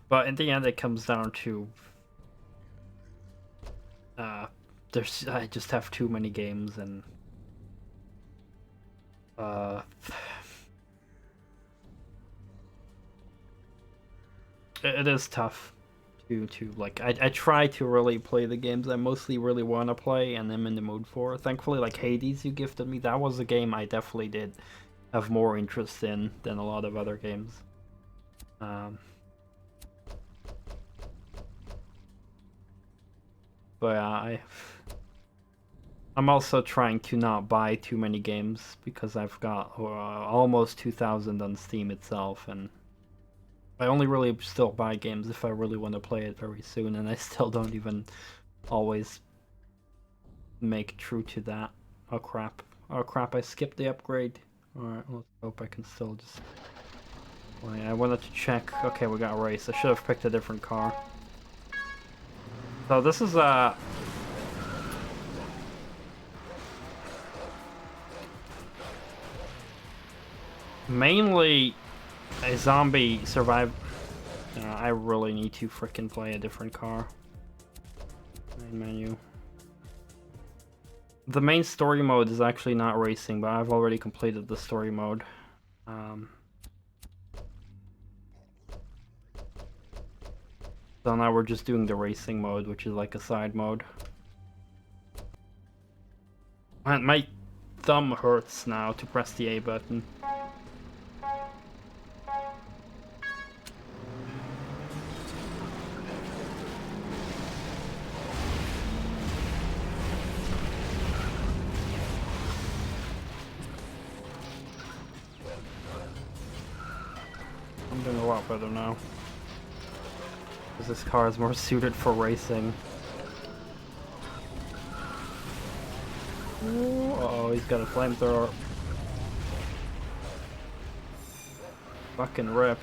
But in the end, it comes down to I just have too many games, and it is tough to like. I try to really play the games I mostly really want to play and I'm in the mood for. Thankfully, like Hades, you gifted me, that was a game I definitely did have more interest in than a lot of other games. But I'm also trying to not buy too many games because I've got almost 2,000 on Steam itself, and I only really still buy games if I really want to play it very soon, and I still don't even always make true to that. Oh crap. Oh crap, I skipped the upgrade. Alright, let's hope I can still just... Wait, I wanted to check. Okay, we got a race. I should have picked a different car. So this is mainly a zombie survival. I really need to frickin' play a different car. Main menu. The main story mode is actually not racing, but I've already completed the story mode. So now we're just doing the racing mode, which is like a side mode. And my thumb hurts now to press the A button. I'm doing a lot better now. Because this car is more suited for racing. Ooh, uh-oh, he's got a flamethrower. Fucking rip.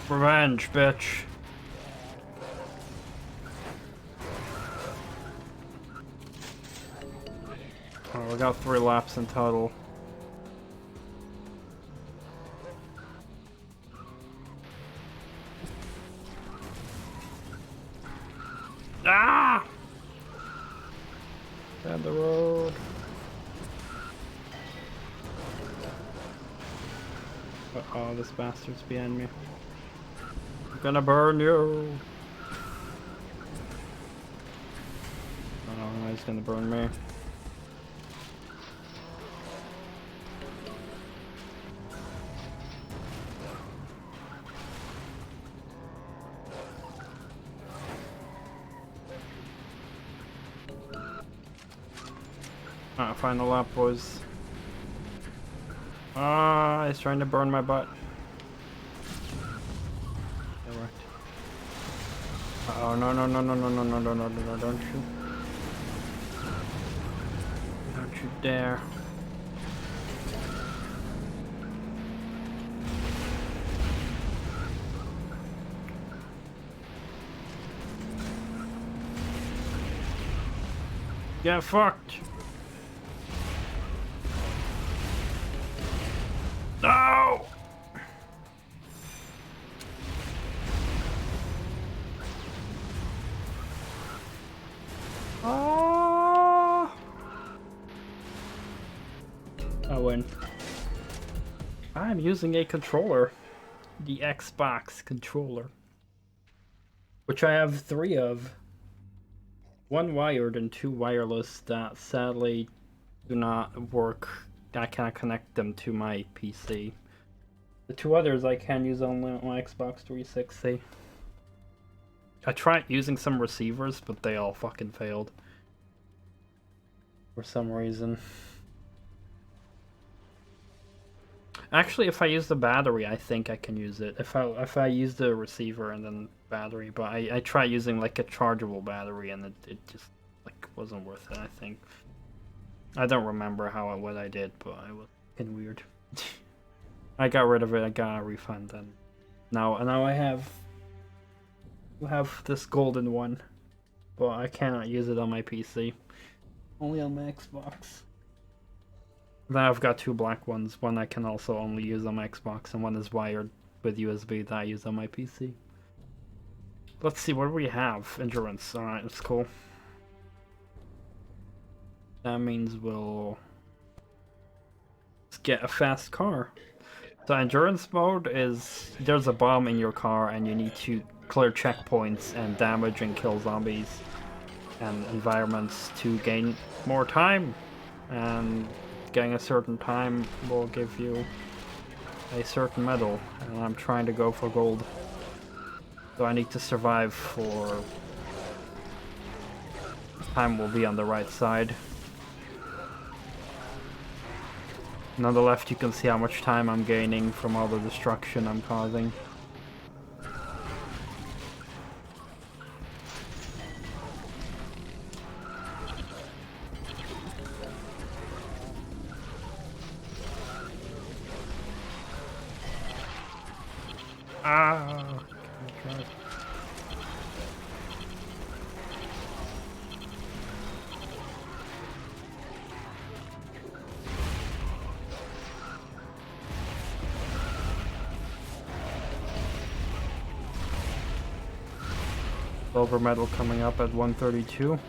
Revenge, bitch. Oh, we got 3 laps in total. Ah! Down the road. Uh-oh, this bastard's behind me. I'm gonna burn you. Oh, he's gonna burn me. Alright, final lap, boys. Ah, he's trying to burn my butt. That worked. Uh oh, no, no, no, no, no, no, no, no, no, no, don't you. Don't you dare. Get fucked. No! Oh! I win. I'm using a controller. The Xbox controller. Which I have 3 of. 1 wired and 2 wireless that sadly do not work. I cannot connect them to my PC. The 2 others I can use only on my Xbox 360. I tried using some receivers, but they all fucking failed. For some reason. Actually, if I use the battery, I think I can use it. If I use the receiver and then battery, but I tried using like a chargeable battery and it just like wasn't worth it, I think. I don't remember what I did, but it was fucking weird. I got rid of it, I got a refund, and now I have this golden one. but I cannot use it on my PC. Only on my Xbox. Then I've got two black ones. One I can also only use on my Xbox, and one is wired with USB that I use on my PC. Let's see, what do we have? Endurance. Alright, that's cool. That means we'll get a fast car. So endurance mode is there's a bomb in your car and you need to clear checkpoints and damage and kill zombies and environments to gain more time, and getting a certain time will give you a certain medal, and I'm trying to go for gold. So I need to survive for... time will be on the right side. And on the left you can see how much time I'm gaining from all the destruction I'm causing. Ah! Okay, silver medal coming up at 132.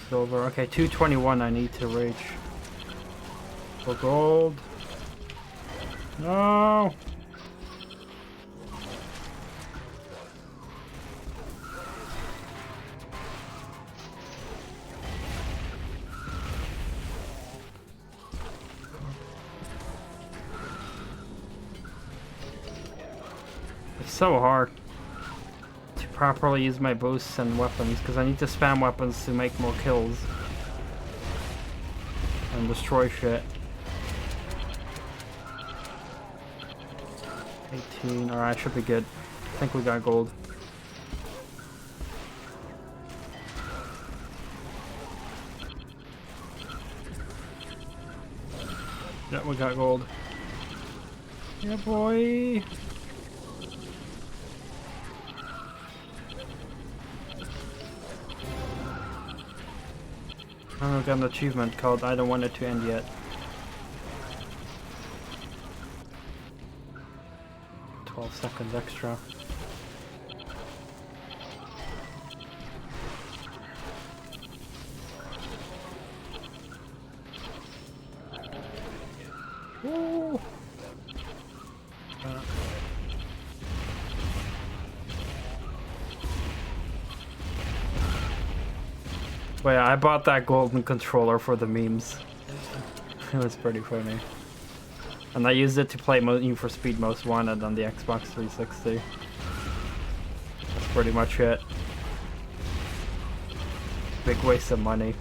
Silver. Okay, 221 I need to reach. For gold. No! It's so hard to properly use my boosts and weapons, because I need to spam weapons to make more kills and destroy shit. 18, alright, should be good. I think we got gold. Yeah, we got gold. Yeah, boy! I've got an achievement called I don't want it to end yet. Seconds extra. Woo! Wait, I bought that golden controller for the memes. It was pretty funny. And I used it to play Need for Speed Most Wanted on the Xbox 360. That's pretty much it. Big waste of money.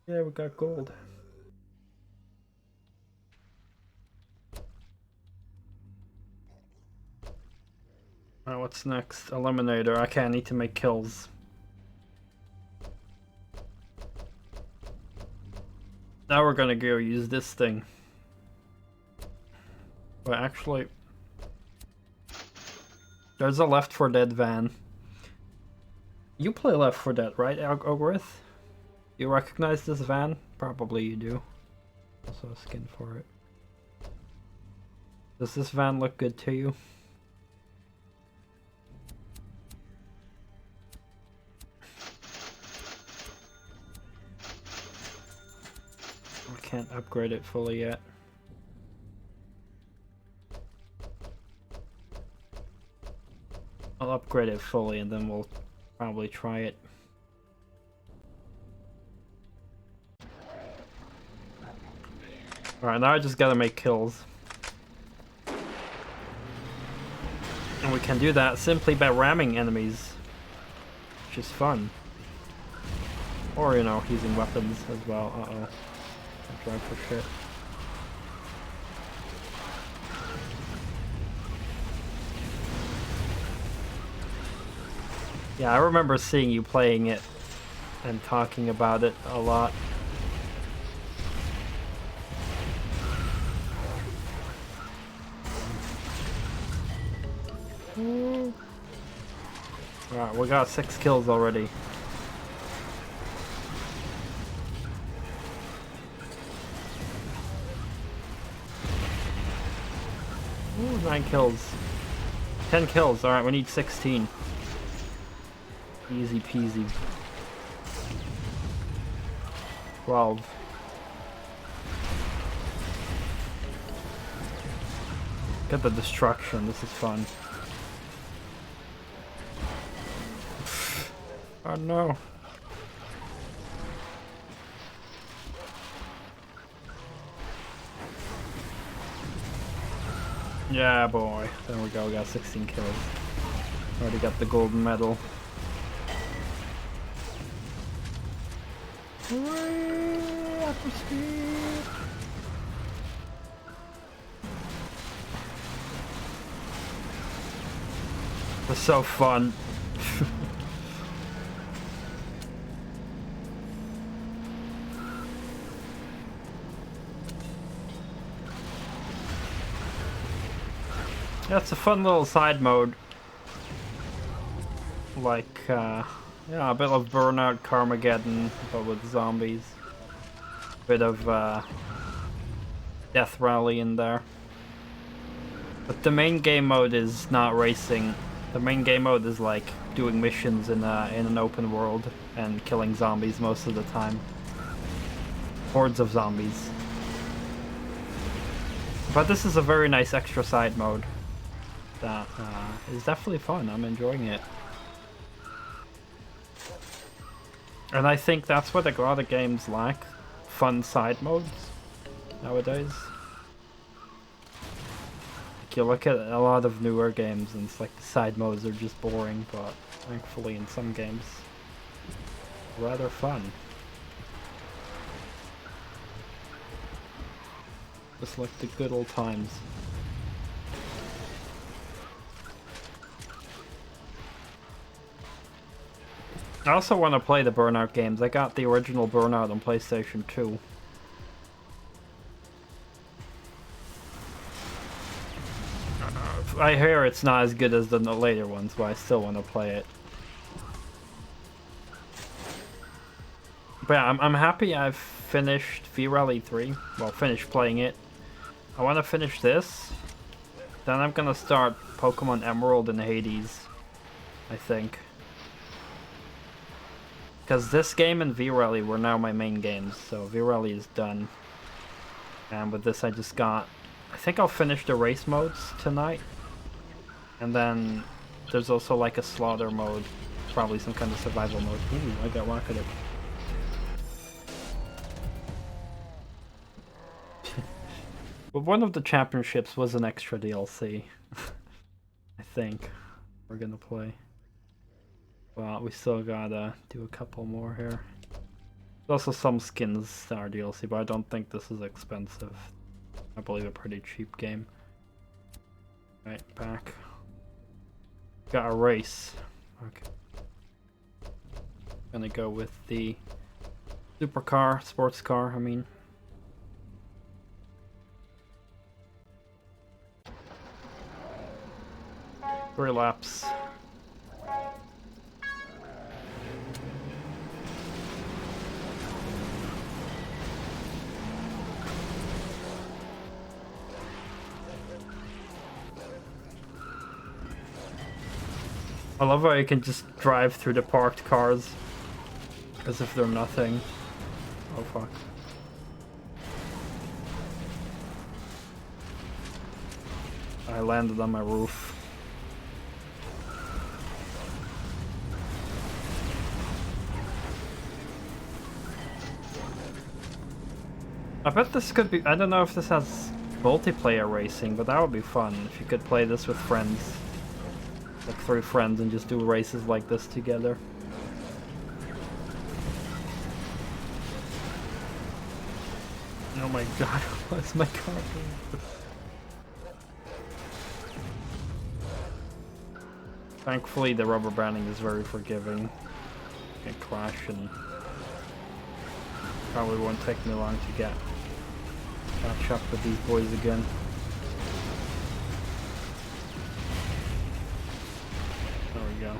Yeah, we got gold. Alright, what's next? Eliminator. Okay, I need to make kills. Now we're gonna go use this thing. But actually, there's a Left 4 Dead van. You play Left 4 Dead, right, Algorith? You recognize this van? Probably you do. Also a skin for it. Does this van look good to you? Can't upgrade it fully yet. I'll upgrade it fully and then we'll probably try it. Alright, now I just gotta make kills. And we can do that simply by ramming enemies. which is fun. Or, you know, using weapons as well. Uh-oh. I'm trying for shit. Yeah, I remember seeing you playing it and talking about it a lot. Alright, we got 6 kills already. Ooh, 9 kills. 10 kills, alright, we need 16. Easy peasy. 12. Get the destruction, this is fun. Oh no. Yeah, boy. There we go, we got 16 kills. Already got the golden medal. Hooray! Upper speed! It's so fun. Yeah, it's a fun little side mode. Like, yeah, a bit of Burnout Carmageddon, but with zombies. Bit of, Death Rally in there. But the main game mode is not racing. The main game mode is like doing missions in an open world and killing zombies most of the time. Hordes of zombies. But this is a very nice extra side mode that is definitely fun. I'm enjoying it. And I think that's what a lot of games lack. Fun side modes nowadays. Like you look at a lot of newer games and it's like the side modes are just boring, but thankfully in some games rather fun. Just like the good old times. I also want to play the Burnout games. I got the original Burnout on PlayStation 2. I hear it's not as good as the later ones, but I still want to play it. But yeah, I'm happy I've finished V-Rally 3. Well, finished playing it. I want to finish this. Then I'm gonna start Pokemon Emerald and Hades, I think. Because this game and V-Rally were now my main games, so V-Rally is done. And with this I just got... I think I'll finish the race modes tonight. And then there's also like a slaughter mode. Probably some kind of survival mode. Ooh, I got rocketed. But one of the championships was an extra DLC. I think we're gonna play. Well, we still gotta do a couple more here. There's also some skins that are DLC, but I don't think this is expensive. I believe a pretty cheap game. Right, back. Got a race. Okay. Gonna go with the supercar, sports car, I mean. 3 laps. I love how you can just drive through the parked cars as if they're nothing. Oh fuck. I landed on my roof. I bet this could be... I don't know if this has multiplayer racing, but that would be fun if you could play this with friends. Like 3 friends and just do races like this together. Oh my god, what's my car doing? Thankfully, the rubber banding is very forgiving. It crash and probably won't take me long to catch up with these boys again. There we go.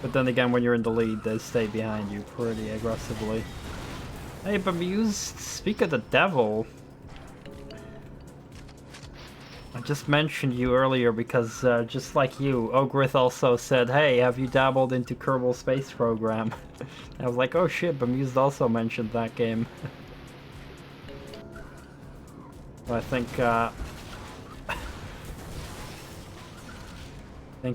But then again, when you're in the lead, they stay behind you pretty aggressively. Hey, Bemused, speak of the devil. I just mentioned you earlier because, just like you, Ogrith also said, hey, have you dabbled into Kerbal Space Program? I was like, oh shit, Bemused also mentioned that game. I think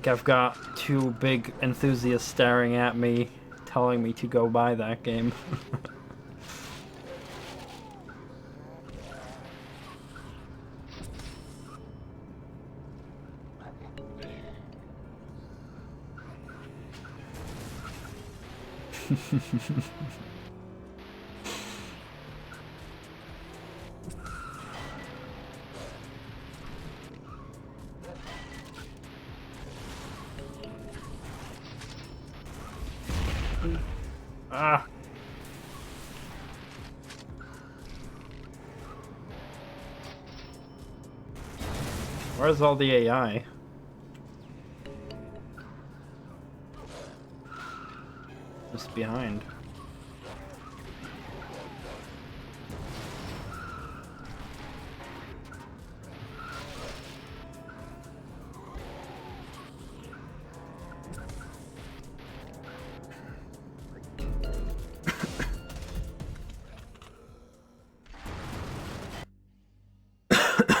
I've got two big enthusiasts staring at me, telling me to go buy that game. Ah. Where's all the AI? Just behind.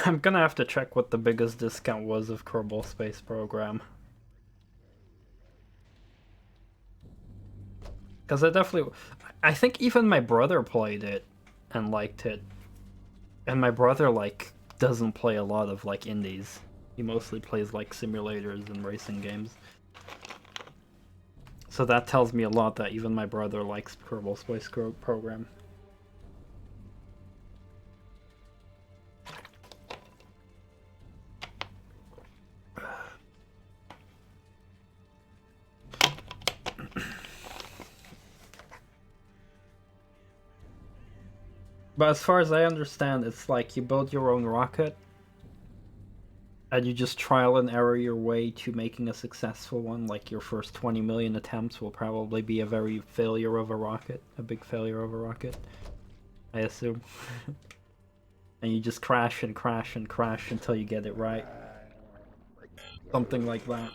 I'm gonna have to check what the biggest discount was of Kerbal Space Program. Because I think even my brother played it and liked it. And my brother, like, doesn't play a lot of, like, indies. He mostly plays, like, simulators and racing games. So that tells me a lot that even my brother likes Kerbal Space Program. But as far as I understand, it's like you build your own rocket and you just trial and error your way to making a successful one. Like your first 20 million attempts will probably be a big failure of a rocket, I assume. And you just crash and crash and crash until you get it right. Something like that.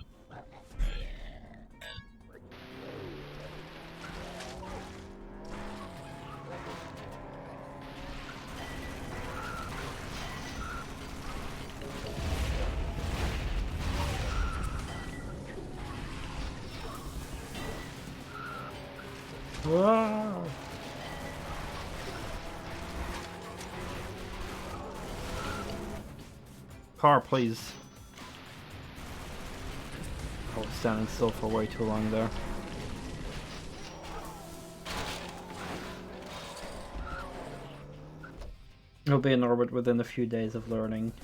Whoa. Car, please. I was standing still for way too long there. It'll be in orbit within a few days of learning.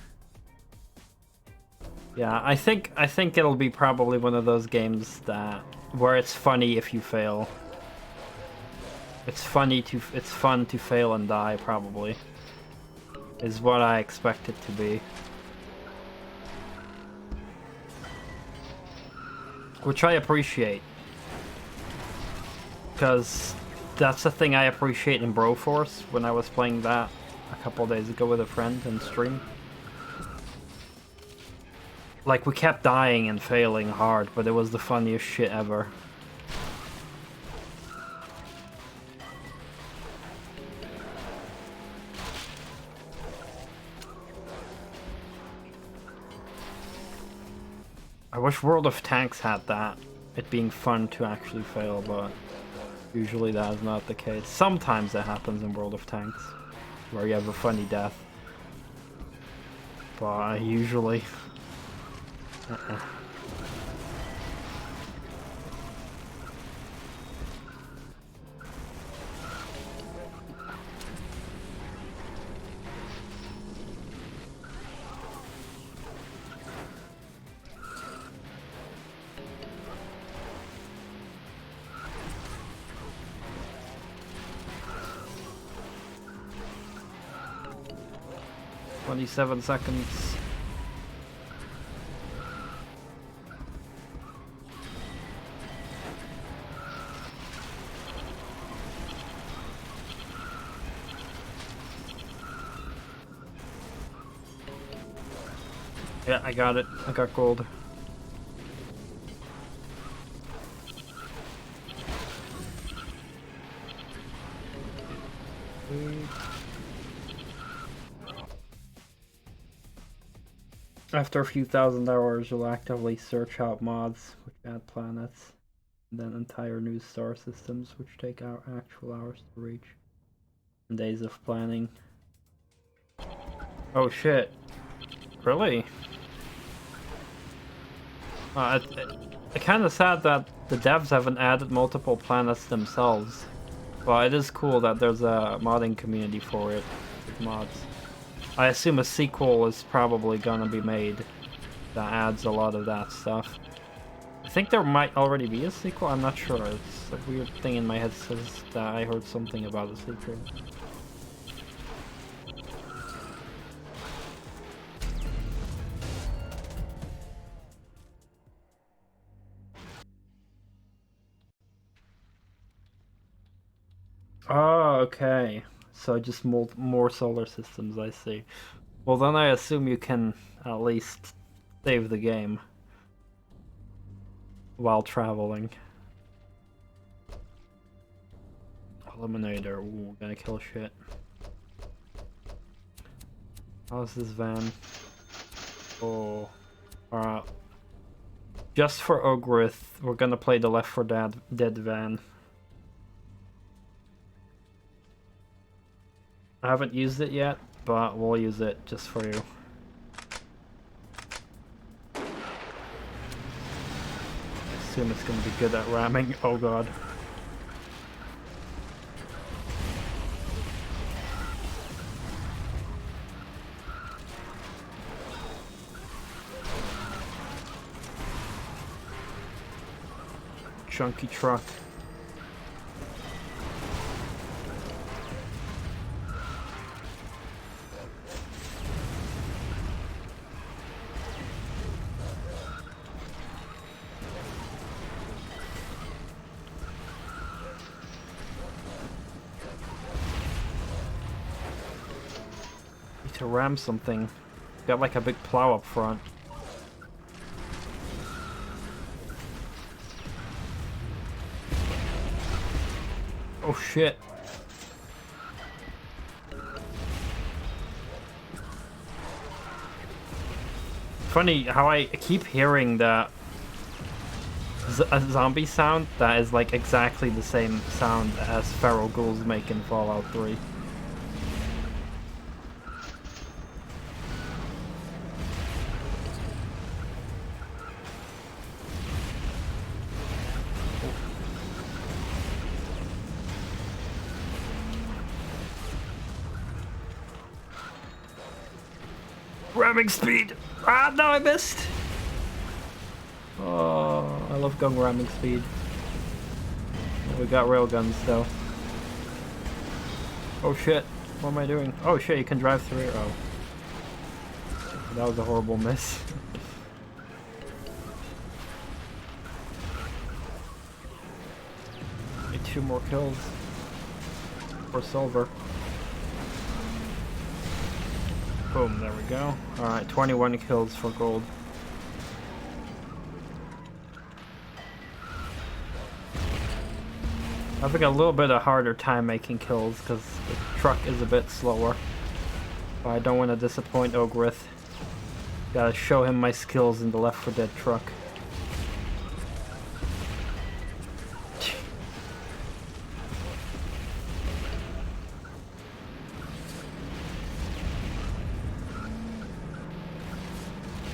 Yeah, I think it'll be probably one of those games where it's funny if you fail. It's fun to fail and die, probably. Is what I expect it to be. Which I appreciate. Because that's the thing I appreciate in Broforce when I was playing that a couple days ago with a friend in stream. Like, we kept dying and failing hard, but it was the funniest shit ever. I wish World of Tanks had that. It being fun to actually fail, but usually that is not the case. Sometimes it happens in World of Tanks, where you have a funny death. But usually... 27 seconds. Yeah, I got it. I got gold. After a few thousand hours, you'll actively search out mods which add planets, and then entire new star systems which take out actual hours to reach, and days of planning. Oh shit. Really? It's kind of sad that the devs haven't added multiple planets themselves. But it is cool that there's a modding community for it, with mods. I assume a sequel is probably gonna be made that adds a lot of that stuff. I think there might already be a sequel, I'm not sure. It's a weird thing in my head says that I heard something about a sequel. Oh, okay. So just more solar systems, I see. Well, then I assume you can at least save the game while traveling. Eliminator. Ooh, we're gonna kill shit. How's this van? Oh. Alright. Just for Ogrith, we're gonna play the Left 4 Dead van. I haven't used it yet, but we'll use it just for you. Assume it's gonna be good at ramming. Oh god. Chunky truck. To ram something. Got like a big plow up front. Oh shit. Funny how I keep hearing that a zombie sound that is like exactly the same sound as feral ghouls make in Fallout 3. Ramming speed! Ah, no, I missed! Oh, I love gun ramming speed. We got railguns though. Oh shit, what am I doing? Oh shit, you can drive through it. Oh. That was a horrible miss. Need 2 more kills. For silver. Boom, there we go. Alright, 21 kills for gold. Having a little bit of harder time making kills because the truck is a bit slower. But I don't want to disappoint Ogrith. Gotta show him my skills in the Left 4 Dead truck.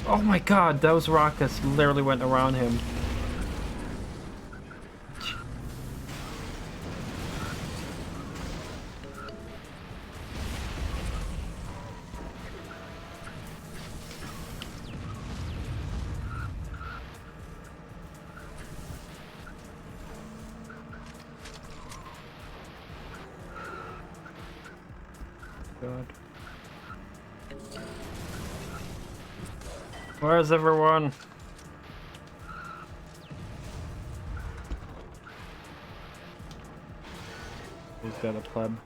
Oh my god, those rockets literally went around him. God. Where's everyone? He's got a pleb.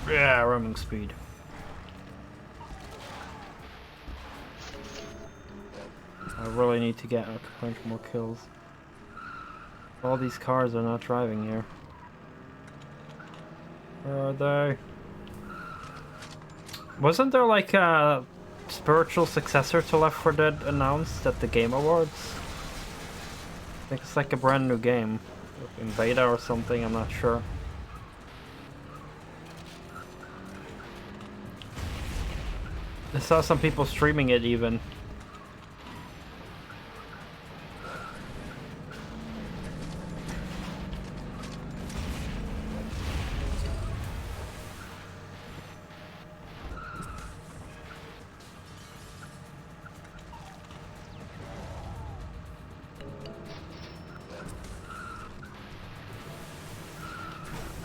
Yeah, roaming speed. I really need to get a bunch more kills. All these cars are not driving here. Where are they? Wasn't there like a spiritual successor to Left 4 Dead announced at the Game Awards? I think it's like a brand new game. In beta or something, I'm not sure. I saw some people streaming it even.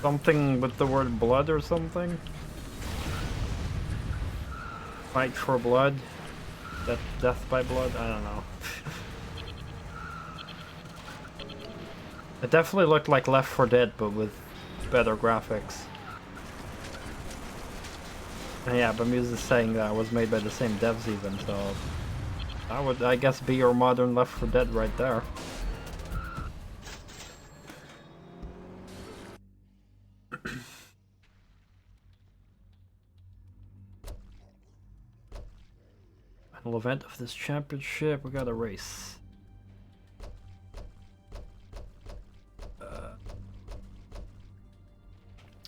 Something with the word blood or something? Fight for blood? Death by blood? I don't know. It definitely looked like Left 4 Dead, but with better graphics. And yeah, but Muse is saying that it was made by the same devs even, so... That would, I guess, be your modern Left 4 Dead right there. Final event of this championship, we got a race.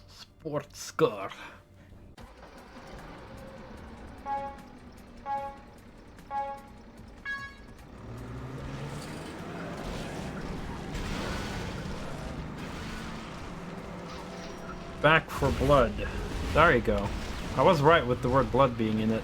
Sports car. Back for blood. There you go. I was right with the word blood being in it.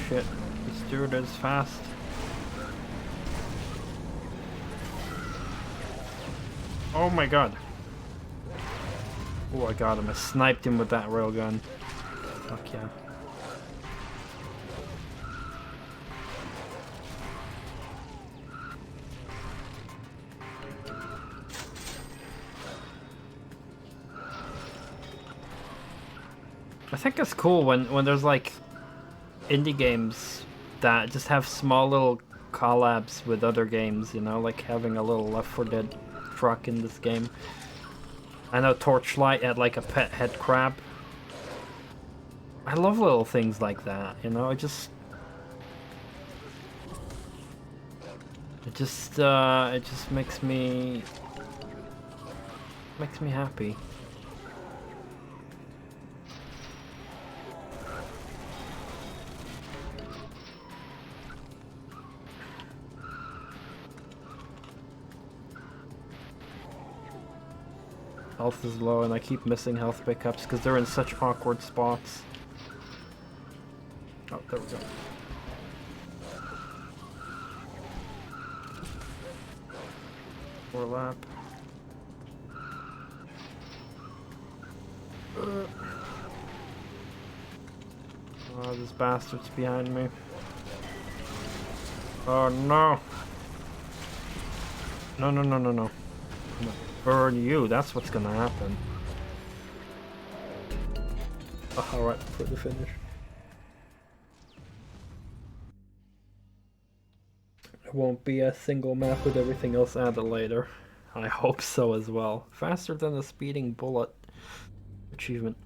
Shit, this dude is fast. Oh my god. Oh, I got him. I sniped him with that railgun. Fuck yeah. I think it's cool when there's like indie games that just have small little collabs with other games, you know, like having a little Left 4 Dead truck in this game. I know Torchlight had like a pet head crab. I love little things like that, you know, it just makes me happy. Health is low and I keep missing health pickups because they're in such awkward spots. Oh, there we go. Overlap. Oh, this bastard's behind me. Oh no. No, no, no, no, no. I'm gonna burn you, that's what's gonna happen. Oh, alright, for the finish. It won't be a single map with everything else added later. I hope so as well. Faster than a speeding bullet. Achievement.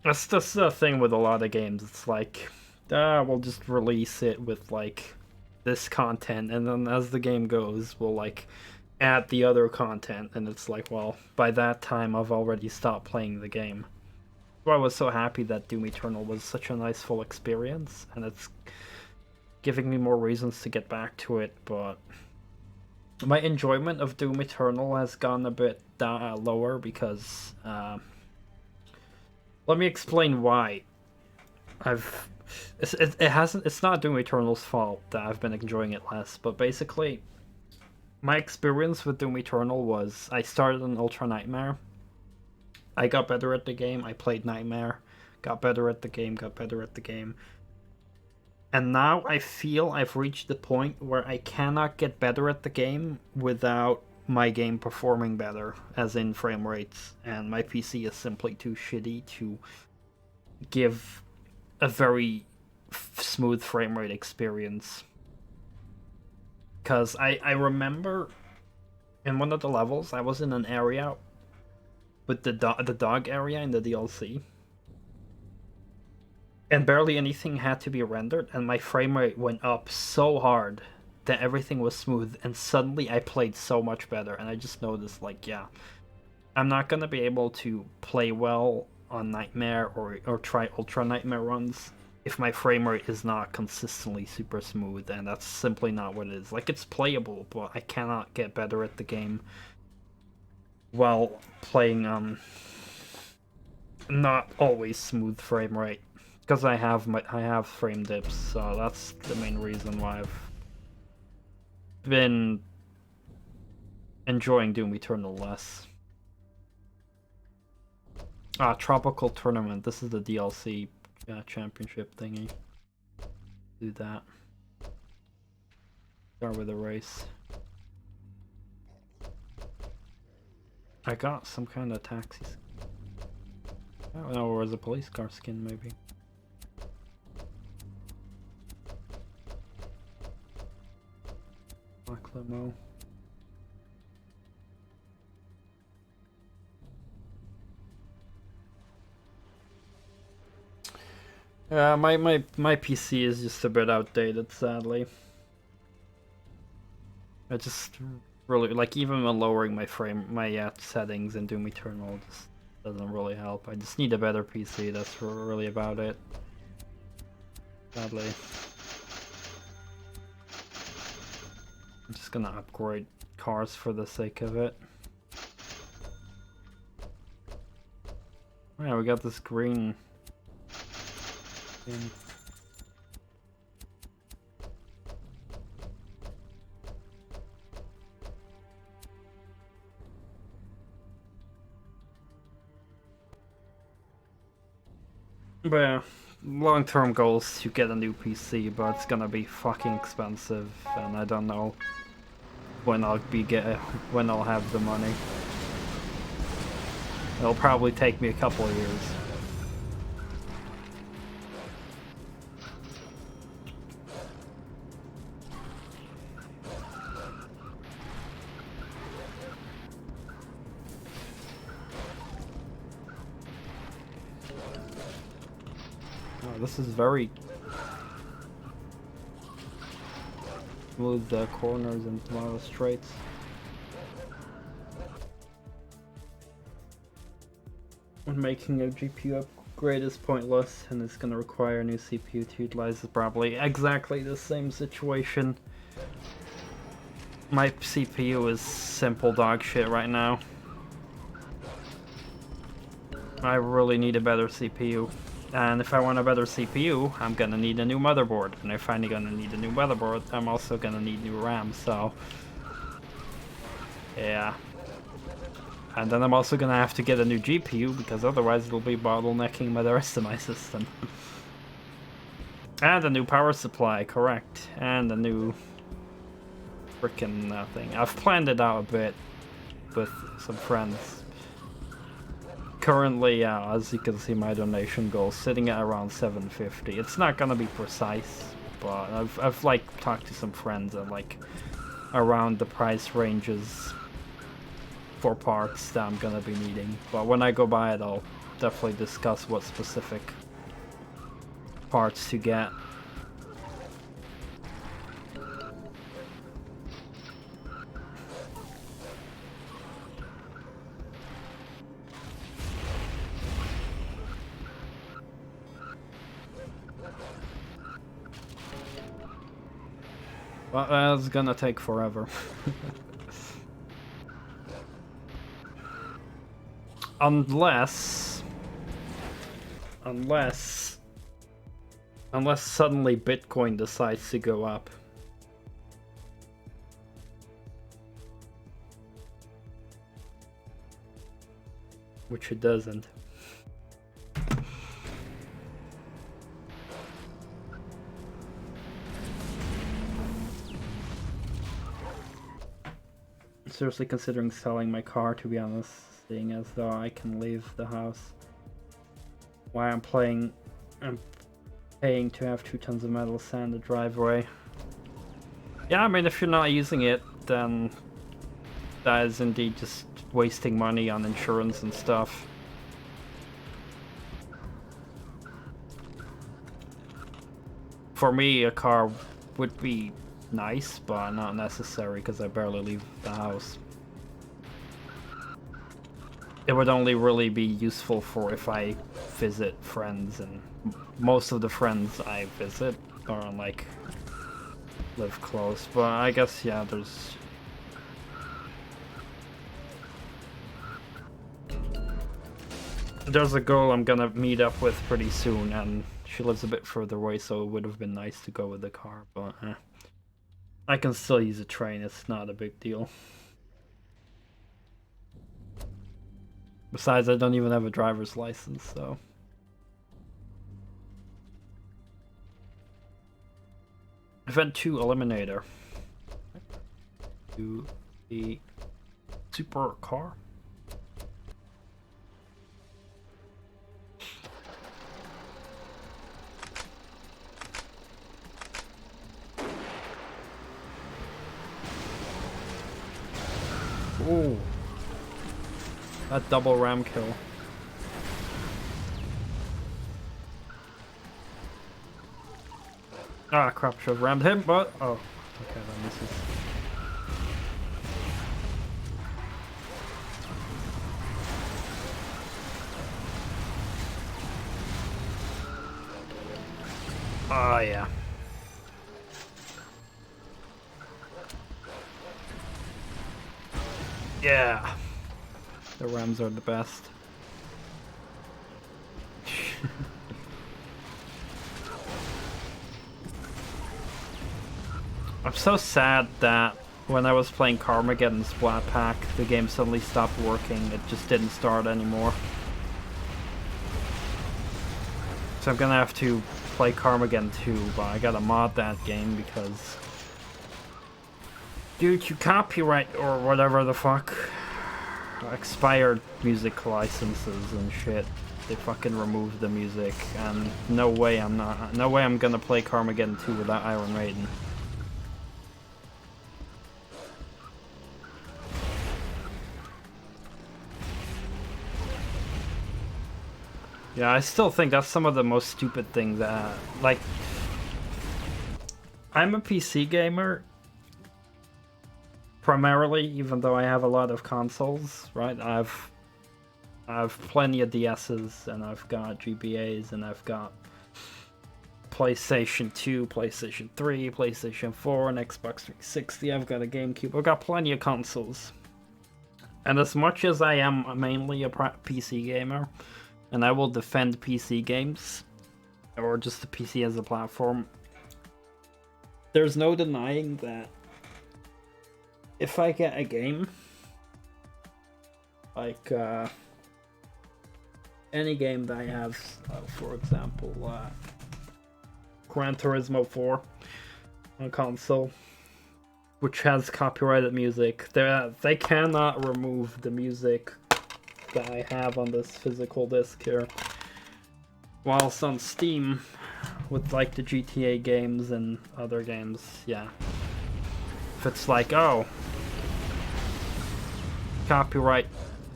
That's just the thing with a lot of games. It's like, we'll just release it with like this content, and then as the game goes, we'll like add the other content, and it's like, well, by that time I've already stopped playing the game. So I was so happy that Doom Eternal was such a nice full experience, and it's giving me more reasons to get back to it, but my enjoyment of Doom Eternal has gone a bit lower because let me explain why. It's not Doom Eternal's fault that I've been enjoying it less, but basically my experience with Doom Eternal was I started on Ultra Nightmare. I got better at the game, I played Nightmare, got better at the game, got better at the game. And now I feel I've reached the point where I cannot get better at the game without my game performing better, as in frame rates, and my PC is simply too shitty to give a very smooth frame rate experience. Because I remember in one of the levels, I was in an area with the dog area in the DLC, and barely anything had to be rendered, and my frame rate went up so hard that everything was smooth, and suddenly I played so much better, and I just noticed, like, yeah, I'm not gonna be able to play well on Nightmare or try Ultra Nightmare runs if my frame rate is not consistently super smooth, and that's simply not what it is. Like, it's playable, but I cannot get better at the game while playing not always smooth frame rate, because I have frame dips, so that's the main reason why I've been enjoying Doom Eternal less. Tropical Tournament. This is the DLC championship thingy. Do that. Start with a race. I got some kind of taxi. I don't know, or was a police car skin maybe. Black limo. Yeah, my PC is just a bit outdated, sadly. I just really, like, even when lowering my settings in Doom Eternal, just doesn't really help. I just need a better PC, that's really about it. Sadly. I'm just gonna upgrade cars for the sake of it. Yeah, we got this green thing. But yeah, long-term goals to get a new PC, but it's gonna be fucking expensive, and I don't know when I'll have the money. It'll probably take me a couple of years. Oh, this is very smooth corners and a lot of straights. Making a GPU upgrade is pointless, and it's going to require a new CPU to utilize probably exactly the same situation. My CPU is simple dog shit right now. I really need a better CPU. And if I want a better CPU, I'm gonna need a new motherboard. And if I'm gonna need a new motherboard, I'm also gonna need new RAM, so... yeah. And then I'm also gonna have to get a new GPU, because otherwise it'll be bottlenecking the rest of my system. And a new power supply, correct. And a new... frickin' thing. I've planned it out a bit with some friends. Currently, as you can see, my donation goal is sitting at around 750. It's not gonna be precise, but I've like talked to some friends and like around the price ranges for parts that I'm gonna be needing. But when I go by it, I'll definitely discuss what specific parts to get. Well, that's gonna take forever. Unless Unless suddenly Bitcoin decides to go up. Which it doesn't. Seriously considering selling my car, to be honest, seeing as though I can leave the house. Why I'm paying to have 2 tons of metal sand the driveway. Yeah, I mean, if you're not using it, then that is indeed just wasting money on insurance and stuff. For me, a car would be nice, but not necessary because I barely leave the house. It would only really be useful for if I visit friends, and most of the friends I visit are like live close, but I guess yeah, there's a girl I'm gonna meet up with pretty soon, and she lives a bit further away, so it would have been nice to go with the car, but I can still use a train, it's not a big deal. Besides, I don't even have a driver's license, so... Event 2 Eliminator. To a super car. Ooh. That double ram kill. Ah, crap, should have rammed him, but... Oh, okay, that misses. Oh, yeah. Yeah. The rams are the best. I'm so sad that when I was playing Carmageddon Splat Pack, the game suddenly stopped working. It just didn't start anymore. So I'm gonna have to play Carmageddon 2, but I gotta mod that game because... due to copyright or whatever the fuck, expired music licenses and shit, they fucking removed the music, and no way I'm gonna play Carmageddon 2 without Iron Maiden. Yeah, I still think that's some of the most stupid things that, like, I'm a PC gamer, primarily, even though I have a lot of consoles, right? I've plenty of DS's, and I've got GBAs, and I've got PlayStation 2, PlayStation 3, PlayStation 4, and Xbox 360. I've got a GameCube. I've got plenty of consoles. And as much as I am mainly a PC gamer, and I will defend PC games, or just the PC as a platform, there's no denying that if I get a game, like any game that I have, for example, Gran Turismo 4 on a console, which has copyrighted music, they cannot remove the music that I have on this physical disc here. Whilst on Steam, with like the GTA games and other games, yeah. If it's like, oh, copyright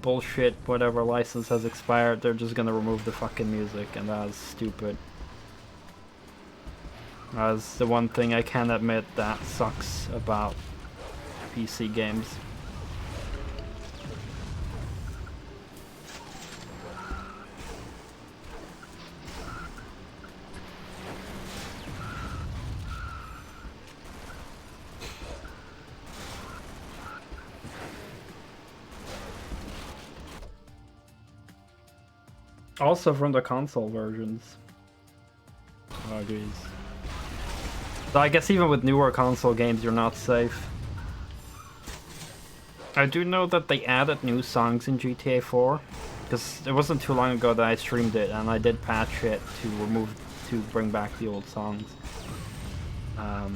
bullshit, whatever license has expired, they're just gonna remove the fucking music, and that's stupid. That's the one thing I can admit that sucks about PC games. Also from the console versions. jeez. So I guess even with newer console games, you're not safe. I do know that they added new songs in GTA 4, because it wasn't too long ago that I streamed it, and I did patch it to bring back the old songs. But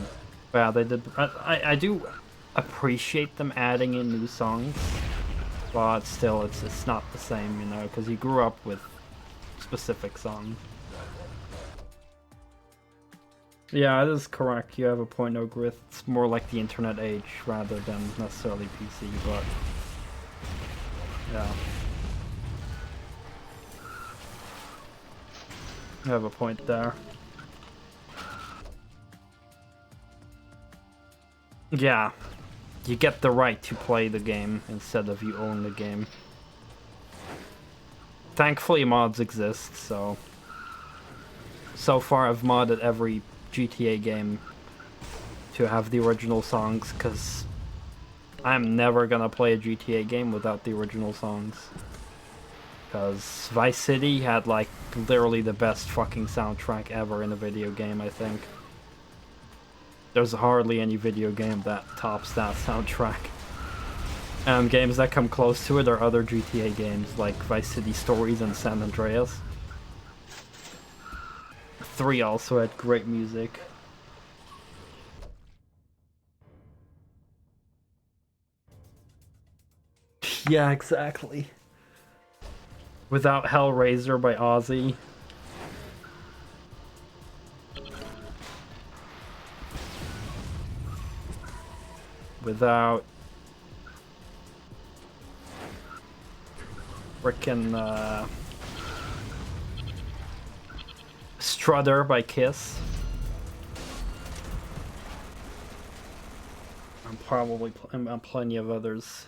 yeah, they did. I do appreciate them adding in new songs, but still, it's not the same, you know, because you grew up with specific songs. Yeah, it is correct. You have a point, no Grith. It's more like the internet age rather than necessarily PC, but yeah. You have a point there. Yeah, you get the right to play the game instead of you own the game. Thankfully mods exist, so far I've modded every GTA game to have the original songs, because I'm never gonna play a GTA game without the original songs. Because Vice City had like literally the best fucking soundtrack ever in a video game, I think. There's hardly any video game that tops that soundtrack. And games that come close to it are other GTA games like Vice City Stories and San Andreas. 3 also had great music. Yeah, exactly. Without Hellraiser by Ozzy. Without frickin' Strutter by Kiss. I'm probably plenty of others.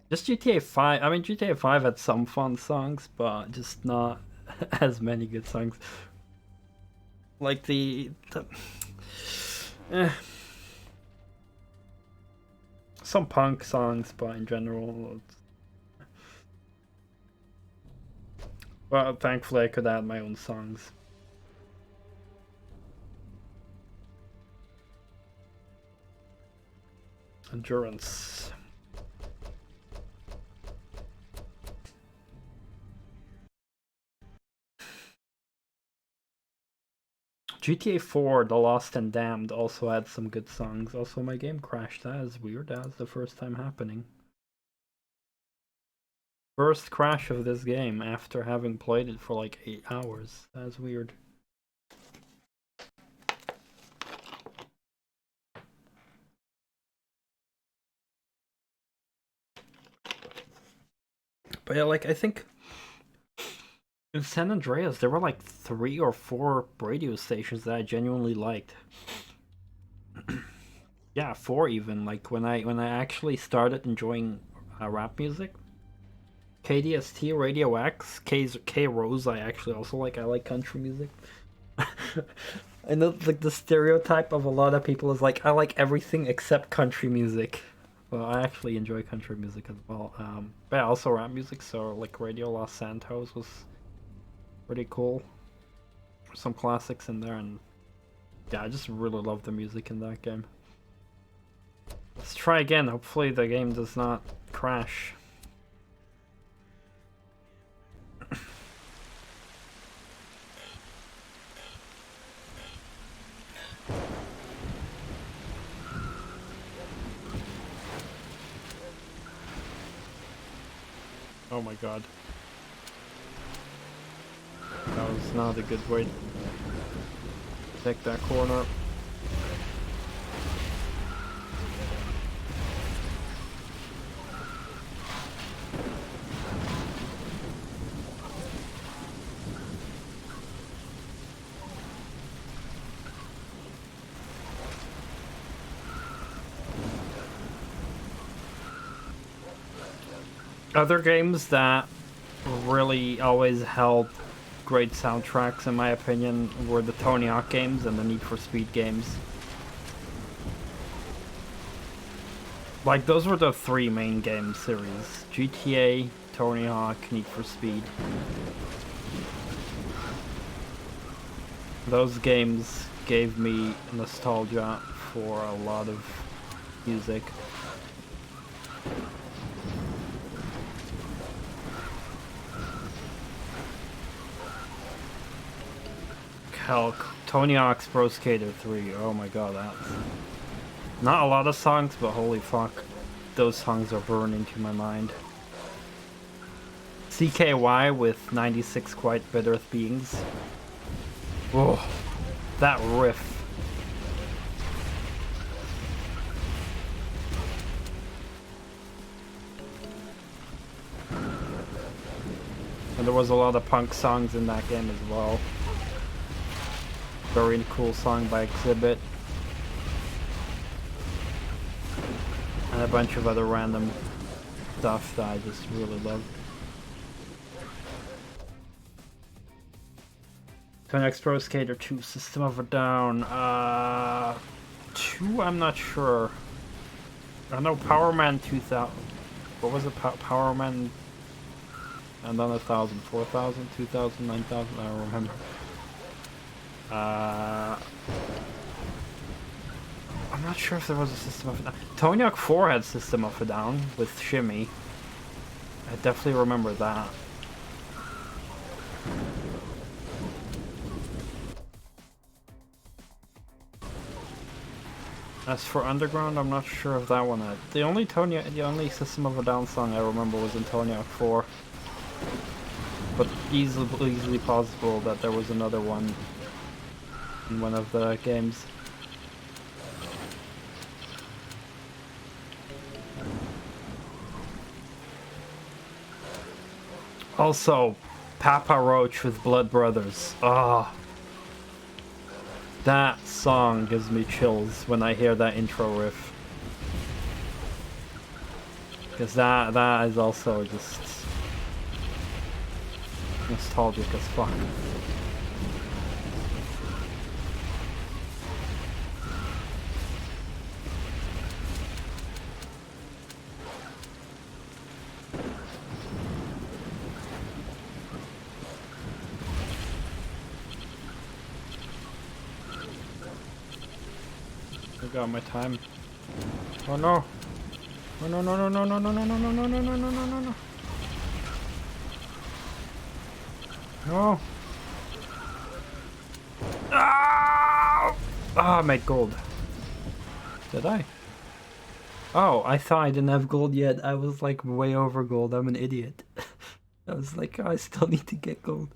Just GTA 5. I mean, GTA 5 had some fun songs, but just not as many good songs. Like some punk songs, but in general, well, thankfully I could add my own songs. Endurance. GTA 4, The Lost and Damned also had some good songs. Also, my game crashed. That is weird. That was the first time happening. First crash of this game after having played it for like 8 hours. That is weird. But yeah, like, I think in San Andreas, there were like 3 or 4 radio stations that I genuinely liked. Yeah, 4 even. Like when I actually started enjoying rap music. KDST, Radio X, K Rose. I actually also like. I like country music. I know like the stereotype of a lot of people is like I like everything except country music. Well, I actually enjoy country music as well. But yeah, also rap music. So like Radio Los Santos was pretty cool. Some classics in there, and yeah, I just really love the music in that game. Let's try again. Hopefully the game does not crash. Oh my god. That was not a good way to take that corner. Other games that really always held great soundtracks, in my opinion, were the Tony Hawk games and the Need for Speed games. Like, those were the 3 main game series. GTA, Tony Hawk, Need for Speed. Those games gave me nostalgia for a lot of music. Hell, Tony Hawk's Pro Skater 3, oh my god, that's... Not a lot of songs, but holy fuck, those songs are burned into my mind. CKY with 96 Quite Bitter Beings. Oh, that riff. And there was a lot of punk songs in that game as well. Very cool song by Exhibit. And a bunch of other random stuff that I just really love. Tony Hawk's Pro Skater 2, System of a Down. 2, I'm not sure. I know Power Man 2000. What was it? Power Man. And then 1,000, 4,000, 2,000, 9,000. I don't remember. I'm not sure if there was a System of a Down. Tony Hawk 4 had System of a Down with Shimmy. I definitely remember that. As for Underground, I'm not sure if that one had. The only System of a Down song I remember was in Tony Hawk 4. But easily possible that there was another one in one of the games. Also, Papa Roach with Blood Brothers. Ah. That song gives me chills when I hear that intro riff. Because that is also just nostalgic as fuck. I got my time. Oh no! Oh no no no no no no no no no no no no no no no no! No! Ah! Ah, I made gold. Did I? Oh, I thought I didn't have gold yet. I was like way over gold. I'm an idiot. I was like, oh, I still need to get gold.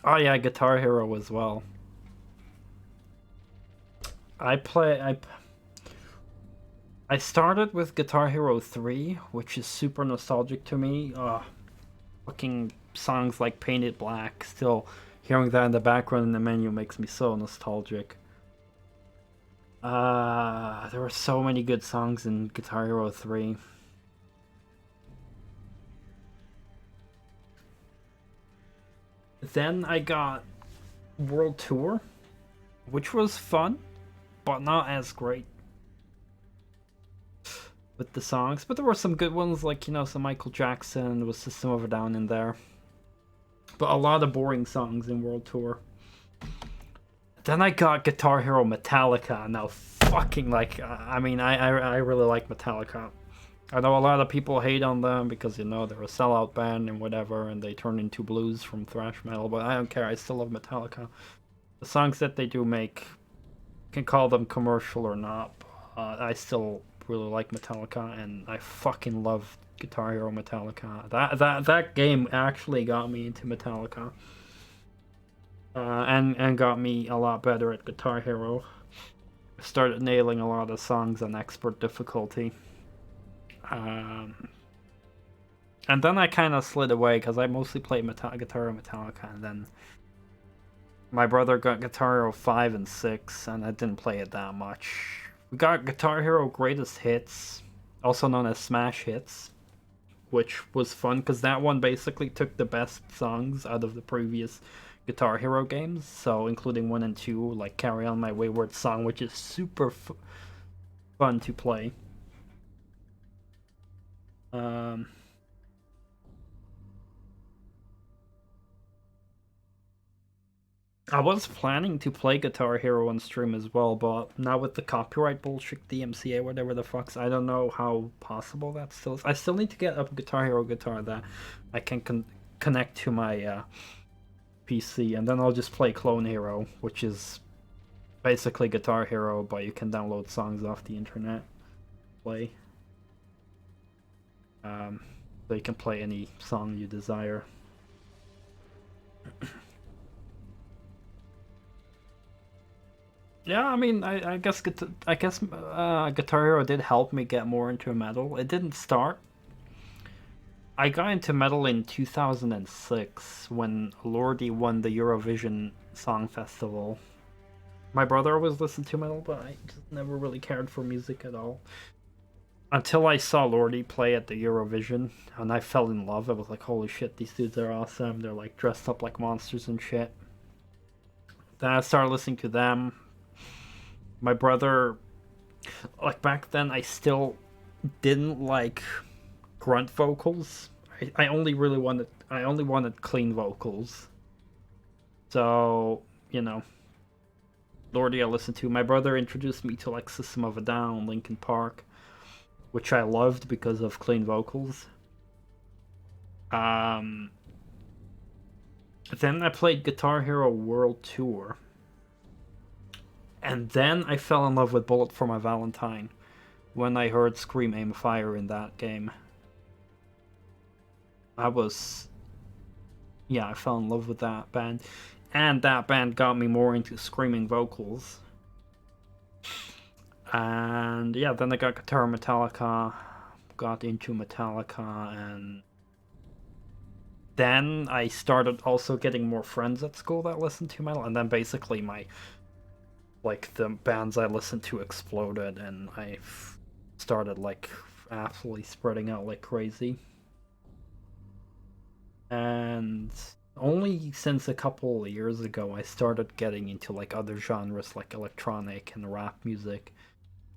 Oh yeah, Guitar Hero as well. I started with Guitar Hero 3, which is super nostalgic to me. Fucking songs like Painted Black, still hearing that in the background in the menu makes me so nostalgic. There were so many good songs in Guitar Hero 3. Then I got World Tour, which was fun, but not as great with the songs. But there were some good ones, like, you know, some Michael Jackson, there was System of a Down in there. But a lot of boring songs in World Tour. Then I got Guitar Hero Metallica. Now, fucking, like, I mean, I really like Metallica. I know a lot of people hate on them because, you know, they're a sellout band and whatever, and they turn into blues from thrash metal, but I don't care, I still love Metallica. The songs that they do make, you can call them commercial or not, I still really like Metallica, and I fucking love Guitar Hero Metallica. That game actually got me into Metallica. And got me a lot better at Guitar Hero. I started nailing a lot of songs on expert difficulty. And then I kind of slid away because I mostly played Guitar Hero Metallica, and then my brother got Guitar Hero 5 and 6, and I didn't play it that much. We got Guitar Hero Greatest Hits, also known as Smash Hits, which was fun because that one basically took the best songs out of the previous Guitar Hero games, so including 1 and 2, like Carry On My Wayward Song, which is super fun to play. I was planning to play Guitar Hero on stream as well, but now with the copyright bullshit, DMCA, whatever the fucks, I don't know how possible that still is. I still need to get a Guitar Hero guitar that I can connect to my PC, and then I'll just play Clone Hero, which is basically Guitar Hero, but you can download songs off the internet. Play. So you can play any song you desire. Yeah, I mean, I guess Guitar Hero did help me get more into metal. It didn't start. I got into metal in 2006 when Lordi won the Eurovision Song Festival. My brother always listened to metal, but I just never really cared for music at all. Until I saw Lordi play at the Eurovision, and I fell in love. I was like, holy shit, these dudes are awesome. They're like dressed up like monsters and shit. Then I started listening to them. My brother, like back then, I still didn't like grunt vocals. I only wanted clean vocals. So, you know, Lordi I listened to. My brother introduced me to like System of a Down, Linkin Park, which I loved because of clean vocals. Then I played Guitar Hero World Tour. And then I fell in love with Bullet for My Valentine when I heard Scream Aim Fire in that game. I fell in love with that band. And that band got me more into screaming vocals. And yeah, then I got Guitar Metallica, got into Metallica, and then I started also getting more friends at school that listened to metal, and then basically the bands I listened to exploded, and I started like absolutely spreading out like crazy. And only since a couple of years ago I started getting into like other genres like electronic and rap music.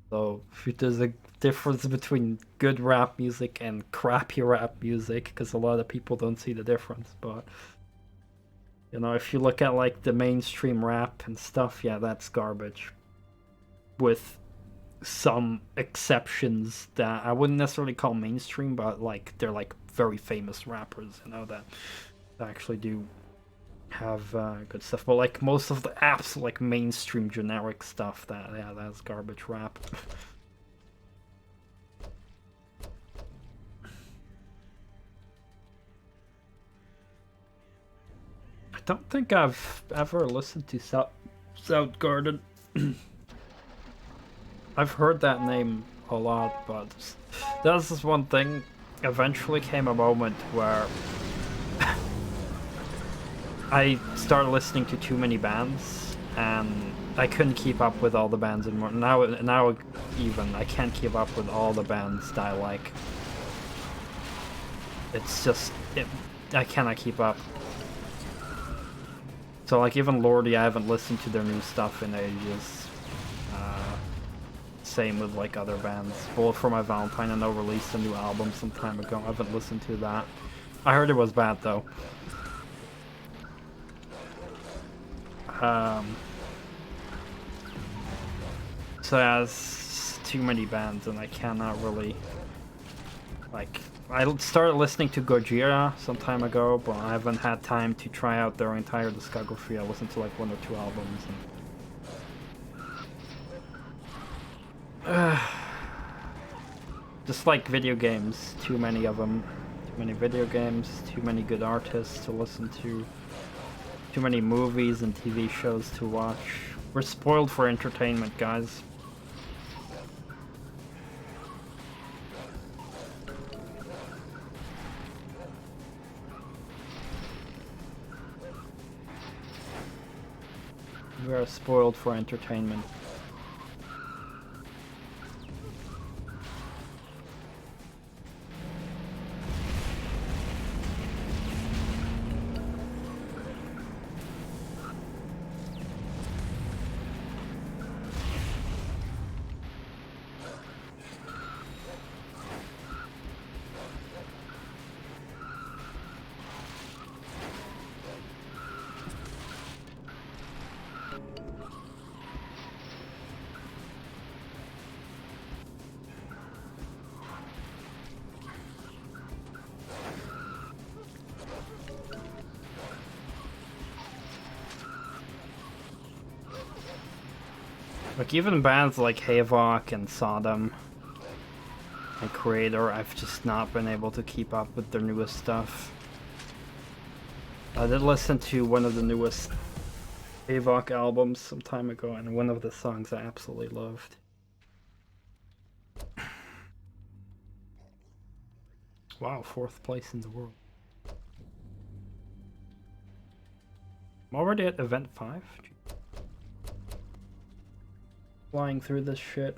So there's a difference between good rap music and crappy rap music, because a lot of people don't see the difference. But you know, if you look at like the mainstream rap and stuff, yeah, that's garbage. With some exceptions that I wouldn't necessarily call mainstream, but like they're like very famous rappers, you know, that actually do have good stuff. But like most of the apps, like mainstream generic stuff, that's garbage rap. I don't think I've ever listened to Soundgarden. I've heard that name a lot, but that's just one thing. Eventually came a moment where I started listening to too many bands, and I couldn't keep up with all the bands anymore. Now even I can't keep up with all the bands that I like. It's just I cannot keep up. So like even Lordi, I haven't listened to their new stuff in ages. Same with like other bands. Bullet for My Valentine, I know, released a new album some time ago. I haven't listened to that. I heard it was bad though. So there's too many bands, and I cannot really like. I started listening to Gojira some time ago, but I haven't had time to try out their entire discography. I listened to like 1 or 2 albums. Just like video games, too many of them. Too many video games, too many good artists to listen to, too many movies and TV shows to watch. We're spoiled for entertainment, guys. We are spoiled for entertainment. Like even bands like Havoc and Sodom and Creator, I've just not been able to keep up with their newest stuff. I did listen to one of the newest Havoc albums some time ago, and one of the songs I absolutely loved. Wow, 4th place in the world. I'm already at event 5? Flying through this shit.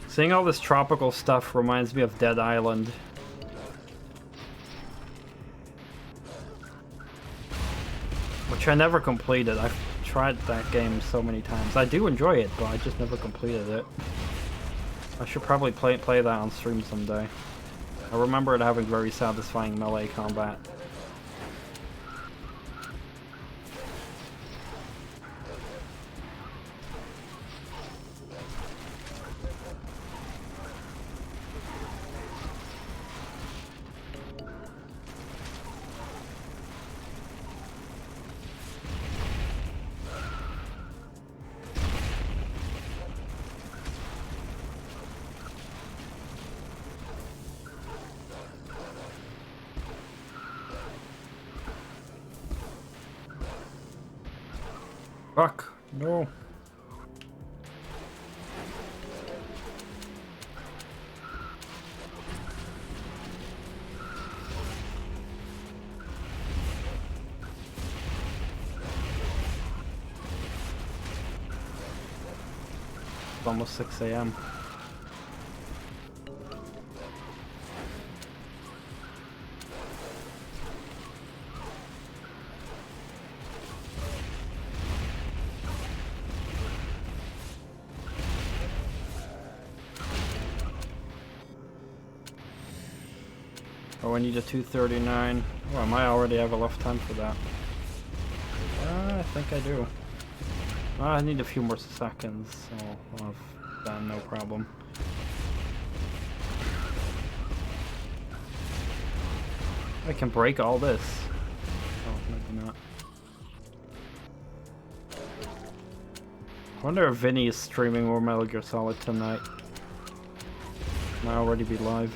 Seeing all this tropical stuff reminds me of Dead Island. Which I never completed. I've tried that game so many times. I do enjoy it, but I just never completed it. I should probably play that on stream someday. I remember it having very satisfying melee combat. Fuck, no. It's almost 6 a.m. Oh, I need a 239. Oh, I might already have enough time for that. I think I do. I need a few more seconds, so I'll have that, no problem. I can break all this. Oh, maybe not. I wonder if Vinny is streaming more Metal Gear Solid tonight. Might already be live.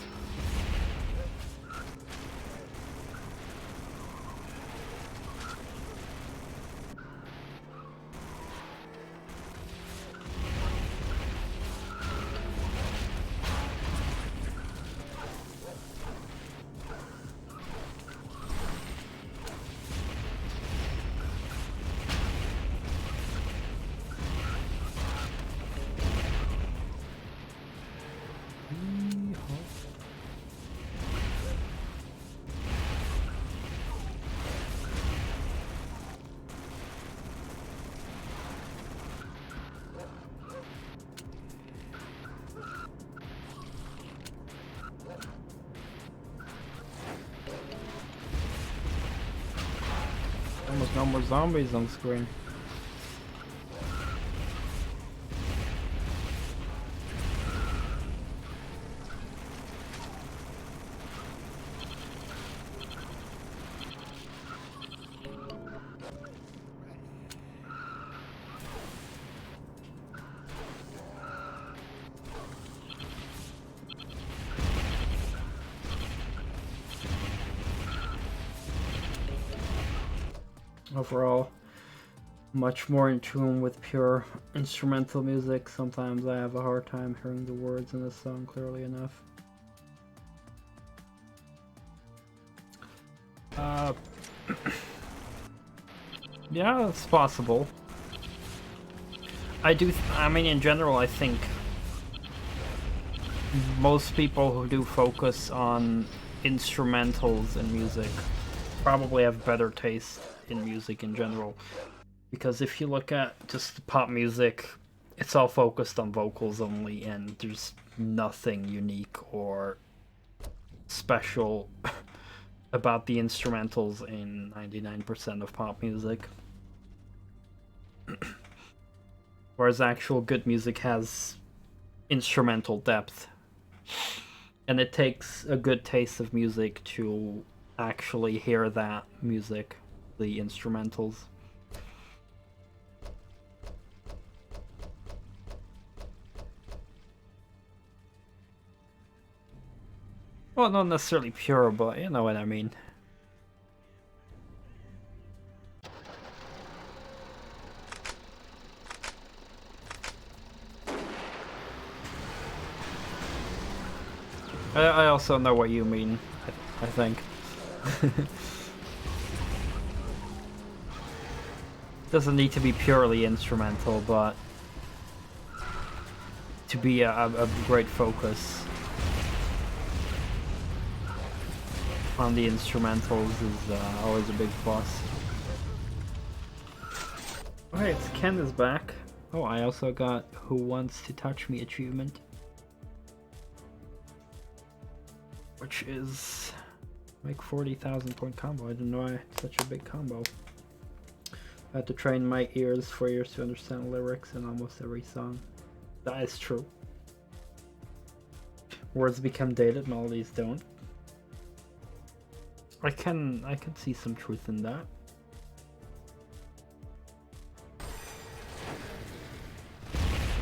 Almost no more zombies on screen. Overall, much more in tune with pure instrumental music. Sometimes I have a hard time hearing the words in a song clearly enough. Yeah, it's possible. I mean, in general, I think most people who do focus on instrumentals in music probably have better taste in music in general, because if you look at just pop music, it's all focused on vocals only, and there's nothing unique or special about the instrumentals in 99% of pop music. Whereas actual good music has instrumental depth. And it takes a good taste of music to actually hear that music, the instrumentals. Well, not necessarily pure, but you know what I mean. I also know what you mean, I think. Doesn't need to be purely instrumental, but to be a great focus on the instrumentals is always a big plus. Alright, Ken is back. Oh, I also got Who Wants to Touch Me achievement. Which is make 40,000 point combo. I didn't know I had such a big combo. I had to train my ears for years to understand lyrics in almost every song. That is true. Words become dated, melodies don't. I can see some truth in that.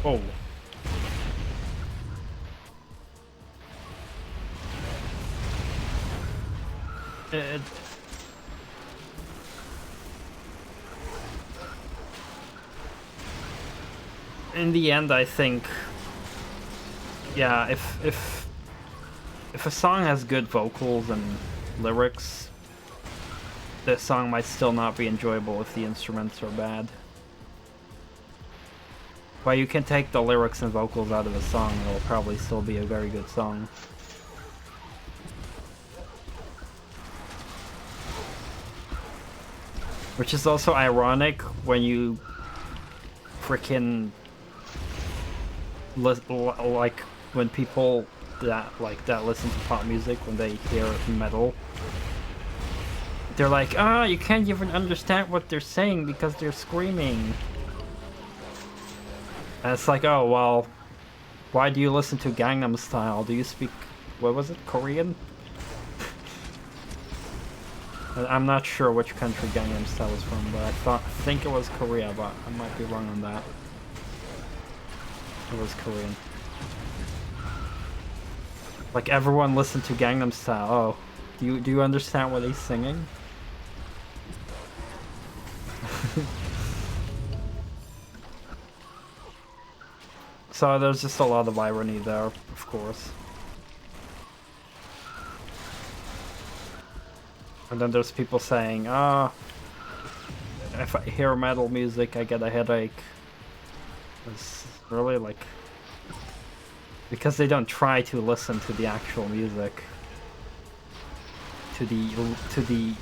Oh. In the end, I think, yeah, if a song has good vocals and lyrics, the song might still not be enjoyable if the instruments are bad. But you can take the lyrics and vocals out of the song, and it'll probably still be a very good song. Which is also ironic when you freaking like when people that listen to pop music, when they hear metal, they're like, ah, you can't even understand what they're saying because they're screaming. And it's like, oh well, why do you listen to Gangnam Style? Do you speak, what was it, Korean? I'm not sure which country Gangnam Style is from, but I think it was Korea, but I might be wrong on that. It was Korean. Like, everyone listened to Gangnam Style. Oh, do you understand what he's singing? So there's just a lot of irony there, of course. And then there's people saying, ah, if I hear metal music, I get a headache. It's really like, because they don't try to listen to the actual music, to the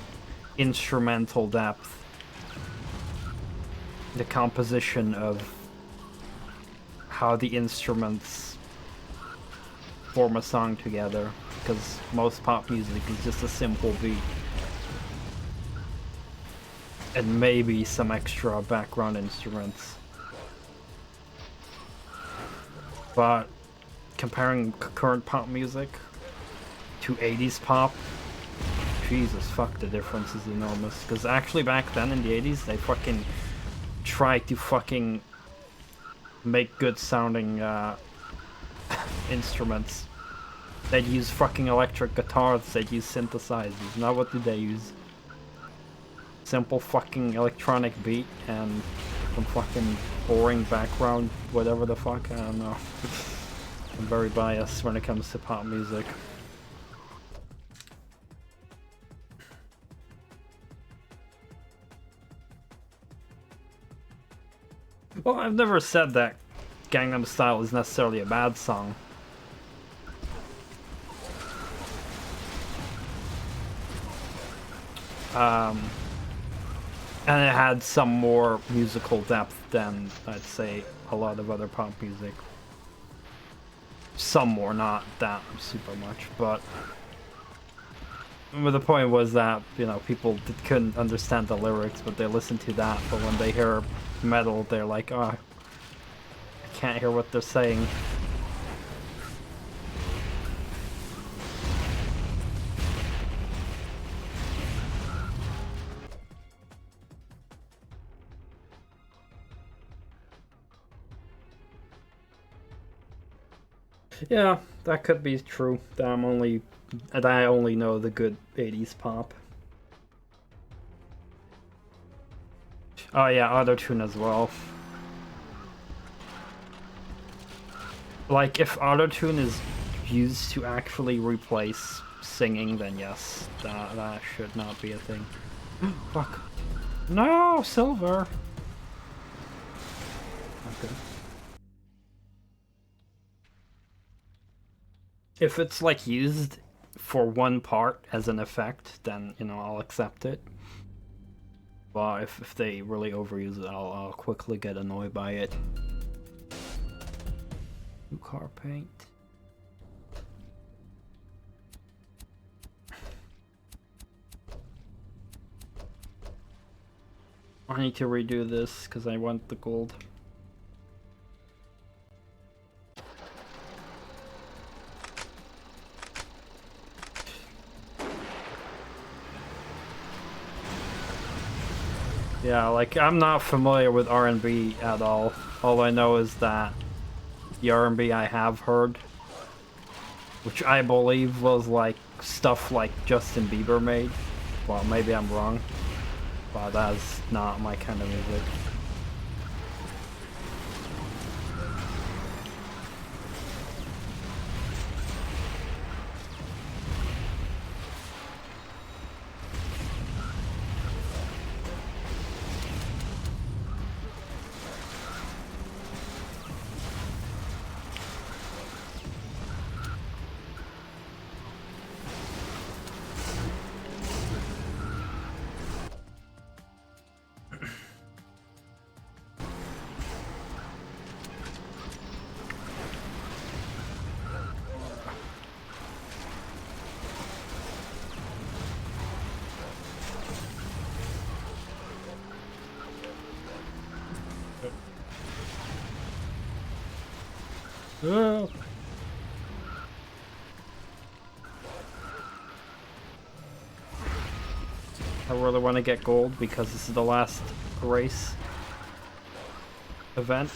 instrumental depth, the composition of how the instruments form a song together, because most pop music is just a simple beat and maybe some extra background instruments. But comparing current pop music to 80s pop, Jesus fuck, the difference is enormous. Because actually back then in the 80s, they fucking tried to fucking make good sounding instruments. They'd use fucking electric guitars, they'd use synthesizers. Now what do they use? Simple fucking electronic beat and some fucking boring background, whatever the fuck, I don't know. I'm very biased when it comes to pop music. Well, I've never said that Gangnam Style is necessarily a bad song. And it had some more musical depth than, I'd say, a lot of other pop music. Some more, not that super much, but But the point was that, you know, people couldn't understand the lyrics, but they listened to that. But when they hear metal, they're like, oh, I can't hear what they're saying. Yeah, that could be true. That I only know the good 80s pop. Oh yeah, auto-tune as well. Like, if auto-tune is used to actually replace singing, then yes, that should not be a thing. Fuck. No, silver! Okay. If it's, like, used for one part as an effect, then, you know, I'll accept it. But if they really overuse it, I'll quickly get annoyed by it. New car paint. I need to redo this because I want the gold. Yeah, like, I'm not familiar with R&B at all. All I know is that the R&B I have heard, which I believe was like stuff like Justin Bieber made. Well, maybe I'm wrong, but that's not my kind of music. Oh. I really want to get gold because this is the last race event.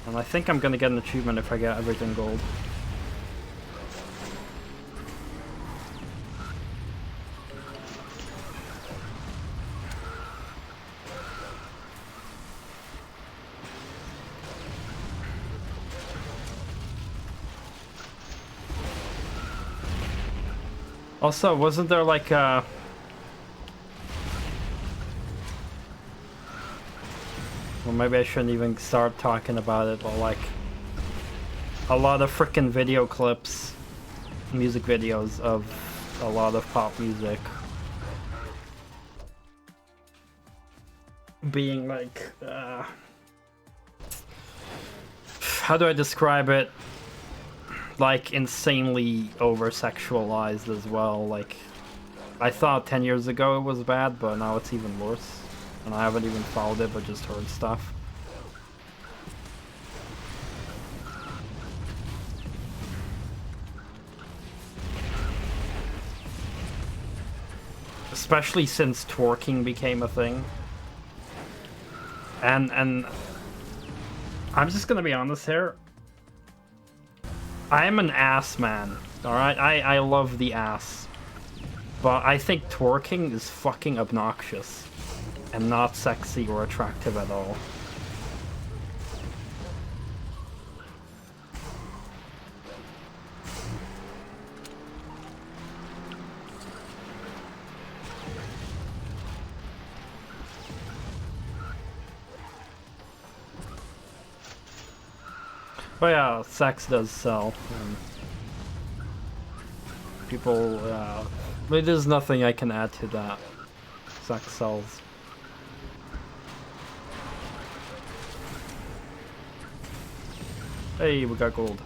And I think I'm going to get an achievement if I get everything gold. Also, wasn't there like a... Well, maybe I shouldn't even start talking about it, but like... a lot of frickin' video clips, music videos of a lot of pop music being like... how do I describe it? Like, insanely over-sexualized as well. Like, I thought 10 years ago it was bad, but now it's even worse. And I haven't even followed it, but just heard stuff. Especially since twerking became a thing. And I'm just gonna be honest here. I am an ass man, alright? I love the ass. But I think twerking is fucking obnoxious. And not sexy or attractive at all. But yeah, sex does sell. People, there's nothing I can add to that. Sex sells. Hey, we got gold.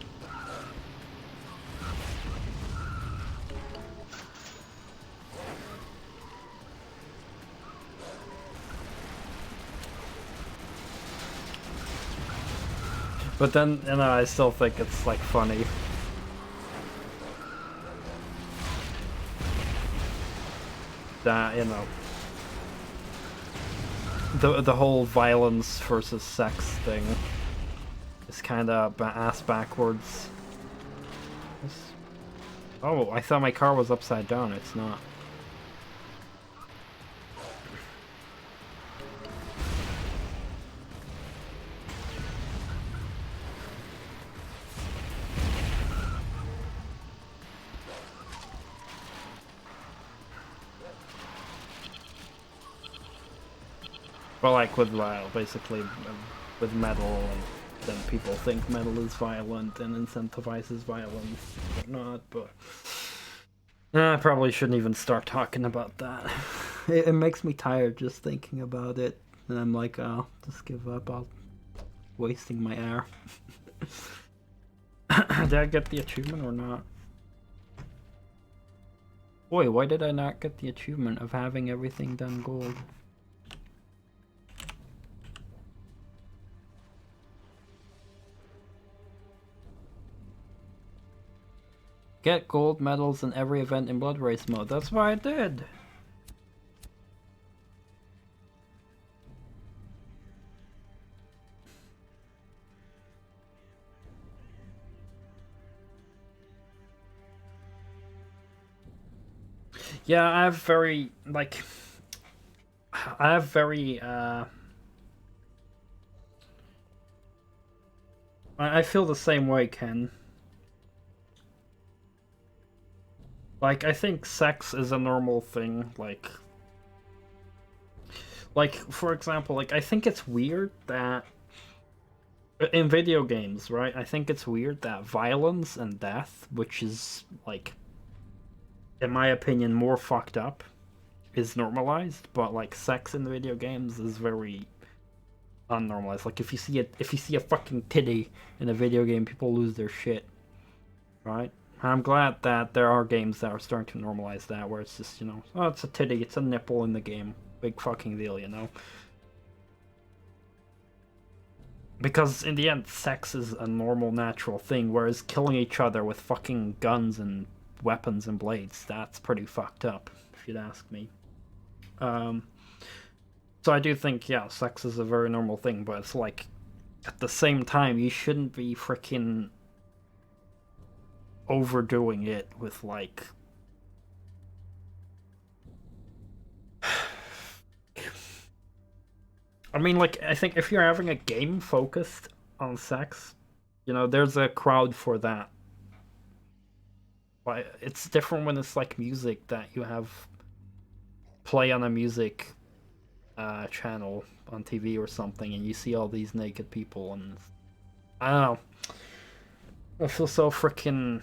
But then, you know, I still think it's like funny. That, you know, the whole violence versus sex thing is kind of ass backwards. Oh, I thought my car was upside down. It's not. Well, like with basically with metal, and then people think metal is violent and incentivizes violence, or not. But I probably shouldn't even start talking about that. It makes me tired just thinking about it, and I'm like, oh, just give up. I'm wasting my air. Did I get the achievement or not? Boy, why did I not get the achievement of having everything done gold? Get gold medals in every event in Blood Race mode. That's what I did. Yeah, I have very, like, I have very, I feel the same way, Ken. Like, I think sex is a normal thing, like, for example, like, I think it's weird that, in video games, right, I think it's weird that violence and death, which is, like, in my opinion, more fucked up, is normalized, but, like, sex in video games is very unnormalized. Like, if you see a fucking titty in a video game, people lose their shit, right? I'm glad that there are games that are starting to normalize that, where it's just, you know, oh, it's a titty, it's a nipple in the game. Big fucking deal, you know? Because in the end, sex is a normal, natural thing, whereas killing each other with fucking guns and weapons and blades, that's pretty fucked up, if you'd ask me. So I do think, yeah, sex is a very normal thing, but it's like, at the same time, you shouldn't be freaking overdoing it with, like, I mean, like, I think if you're having a game focused on sex, you know, there's a crowd for that. But it's different when it's like music that you have play on a music channel on TV or something, and you see all these naked people, and I don't know. I feel so freaking.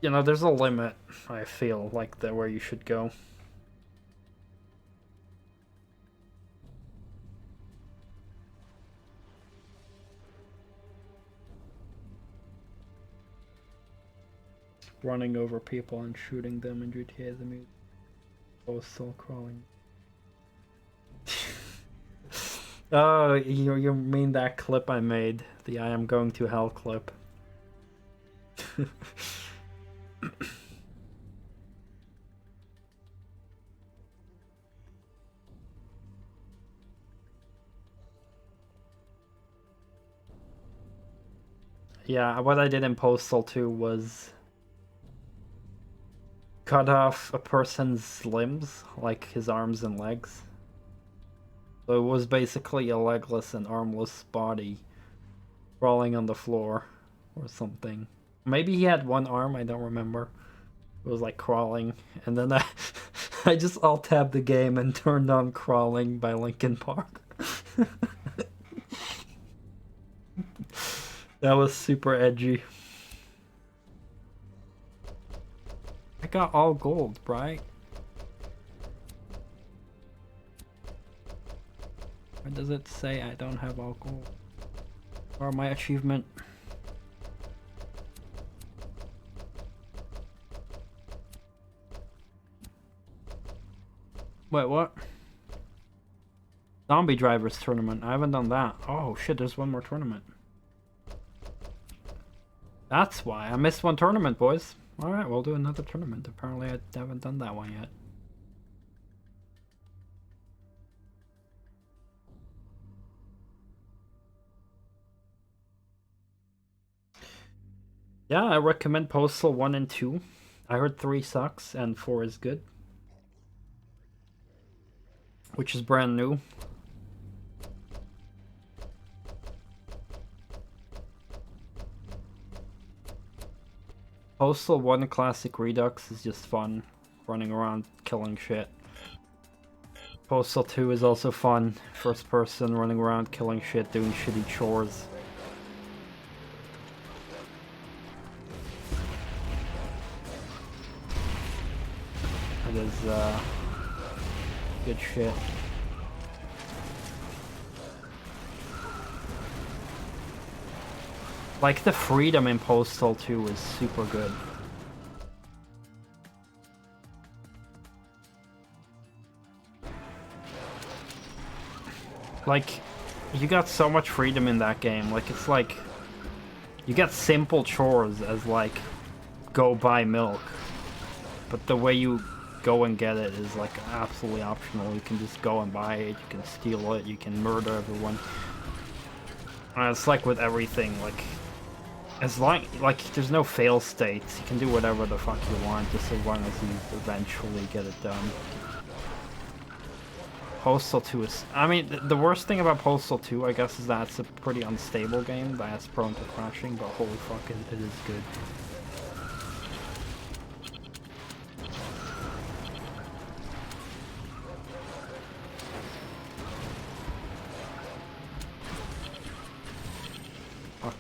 You know, there's a limit, I feel, like, that where you should go. Running over people and shooting them in GTA the music. I was still crawling. Oh, you mean that clip I made? The I am going to hell clip. Yeah, what I did in Postal 2 was cut off a person's limbs, like his arms and legs. So it was basically a legless and armless body crawling on the floor or something. Maybe he had one arm, I don't remember. It was like crawling, and then I just alt-tabbed the game and turned on Crawling by Linkin Park. That was super edgy. I got all gold, right? Or does it say I don't have all gold? Or my achievement? Wait, what? Zombie Drivers tournament. I haven't done that. Oh shit, there's one more tournament. That's why. I missed one tournament, boys. Alright, we'll do another tournament. Apparently I haven't done that one yet. Yeah, I recommend Postal 1 and 2. I heard 3 sucks and 4 is good. Which is brand new. Postal 1 Classic Redux is just fun. Running around killing shit. Postal 2 is also fun. First person, running around killing shit, doing shitty chores. It is good shit. Like, the freedom in Postal 2 is super good. Like, you got so much freedom in that game. Like, it's like, you get simple chores as, like, go buy milk. But the way you go and get it is, like, absolutely optional. You can just go and buy it, you can steal it, you can murder everyone. And it's like with everything, like, as long, like, there's no fail states. You can do whatever the fuck you want, just as long as you eventually get it done. Postal 2 is... I mean, the worst thing about Postal 2, I guess, is that it's a pretty unstable game that's prone to crashing, but holy fuck, it is good. Fuck.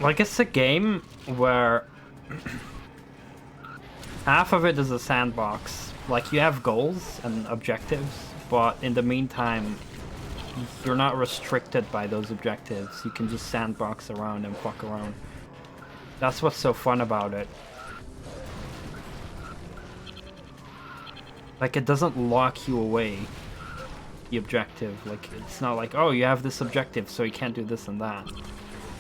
Like, it's a game where half of it is a sandbox. Like, you have goals and objectives, but in the meantime, you're not restricted by those objectives. You can just sandbox around and fuck around. That's what's so fun about it. Like, it doesn't lock you away, the objective. Like, it's not like, oh, you have this objective, so you can't do this and that.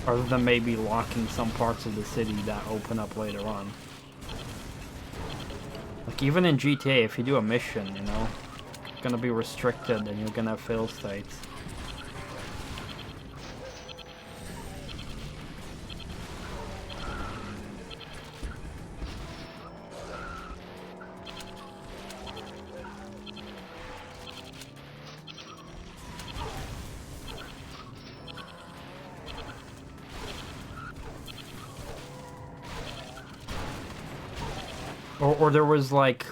Other than maybe locking some parts of the city that open up later on. Like, even in GTA, if you do a mission, you know, it's gonna be restricted and you're gonna have fail states. Or there was like,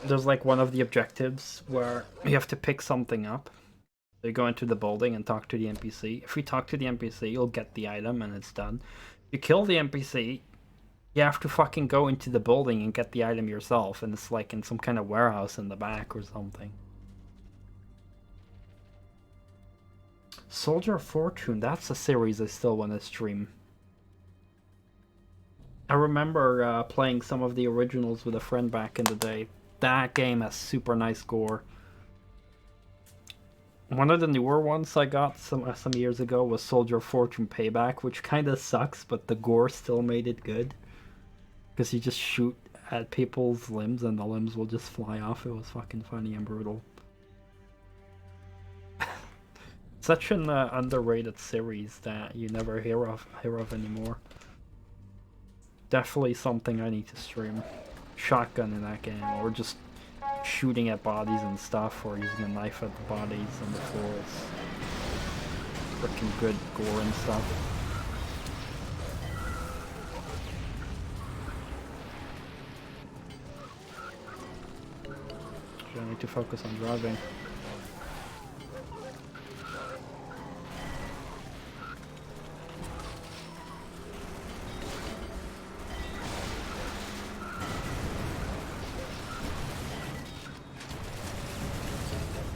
there's like one of the objectives where you have to pick something up. So you go into the building and talk to the NPC. If you talk to the NPC, you'll get the item and it's done. You kill the NPC, you have to fucking go into the building and get the item yourself, and it's like in some kind of warehouse in the back or something. Soldier of Fortune, that's a series I still want to stream. I remember playing some of the originals with a friend back in the day. That game has super nice gore. One of the newer ones I got some years ago was Soldier of Fortune Payback, which kind of sucks, but the gore still made it good. Because you just shoot at people's limbs and the limbs will just fly off. It was fucking funny and brutal. Such an underrated series that you never hear of anymore. Definitely something I need to stream. Shotgun in that game, or just shooting at bodies and stuff, or using a knife at the bodies on the floors. Freaking good gore and stuff. I need to focus on driving.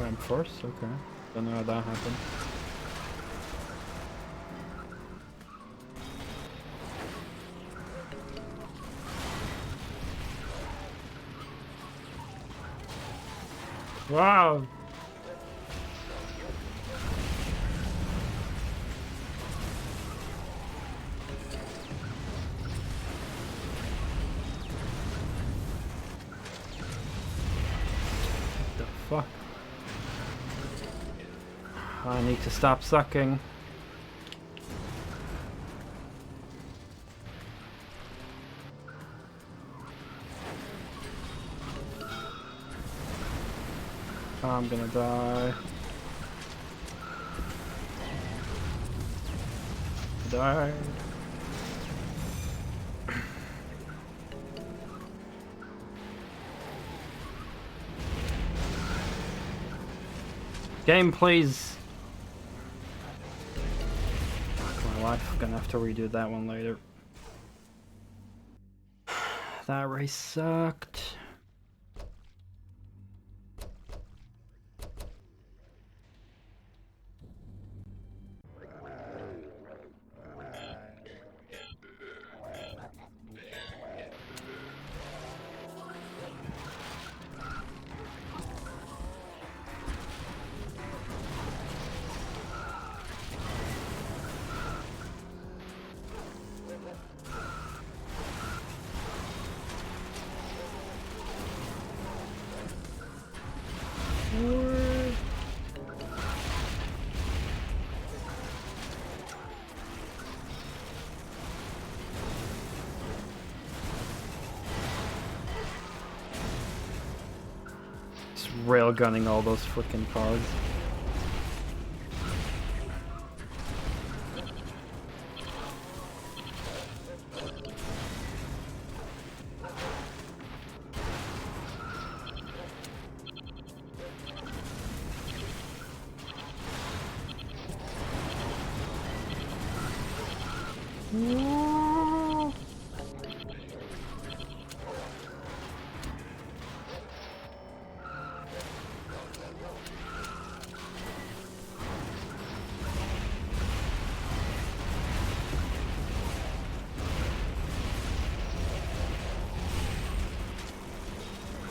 I'm first? Okay. Don't know how that happened. Wow! What the fuck? I need to stop sucking. I'm gonna die. Died. Game, please. Fuck my life. I'm gonna have to redo that one later. That race sucked. Railgunning all those freaking cars.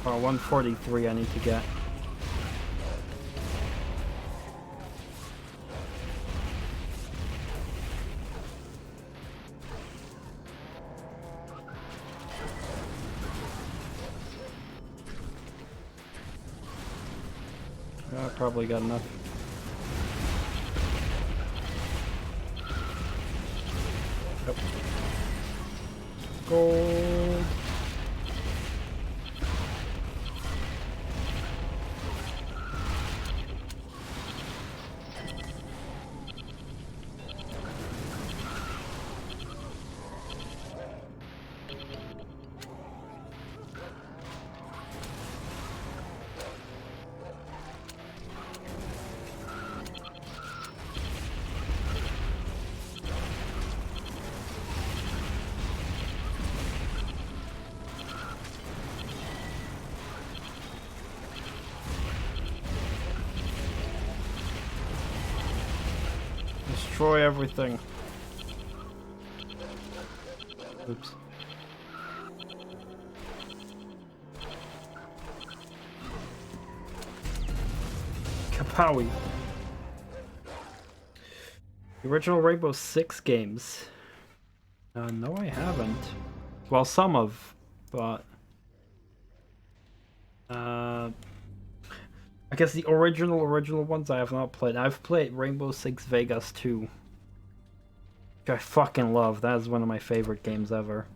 Oh, 143 I need to get. I probably got enough. Yep. Gold. Destroy everything. Oops. Kapowie. The original Rainbow Six games. No, I haven't. Well, some of, but I guess the original ones I have not played. I've played Rainbow Six Vegas 2, which I fucking love. That is one of my favorite games ever.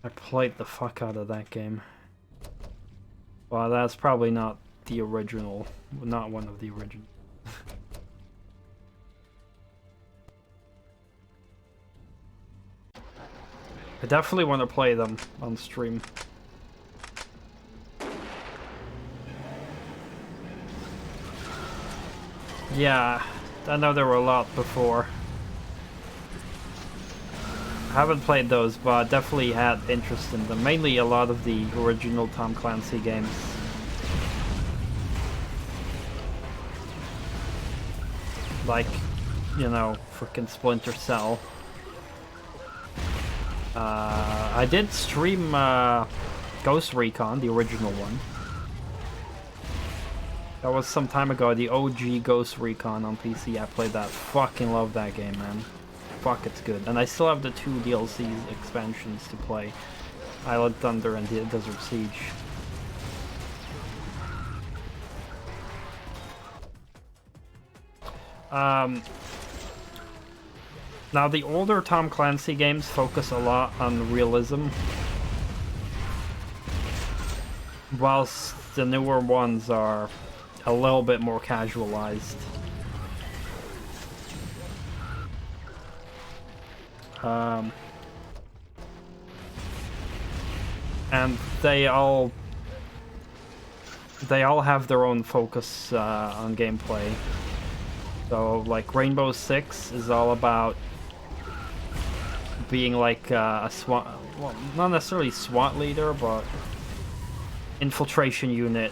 I played the fuck out of that game. Well, that's probably not the original, not one of the original. I definitely want to play them on stream. Yeah, I know there were a lot before. I haven't played those, but definitely had interest in them. Mainly a lot of the original Tom Clancy games. like, you know, frickin' Splinter Cell. I did stream Ghost Recon, the original one. That was some time ago, the OG Ghost Recon on PC. I played that. Fucking love that game, man. Fuck, it's good. And I still have the 2 DLC expansions to play. Island Thunder and the Desert Siege. Now, the older Tom Clancy games focus a lot on realism, whilst the newer ones are a little bit more casualized. And they all have their own focus on gameplay. So, like, Rainbow Six is all about being like a SWAT, well, not necessarily SWAT leader, but Infiltration Unit,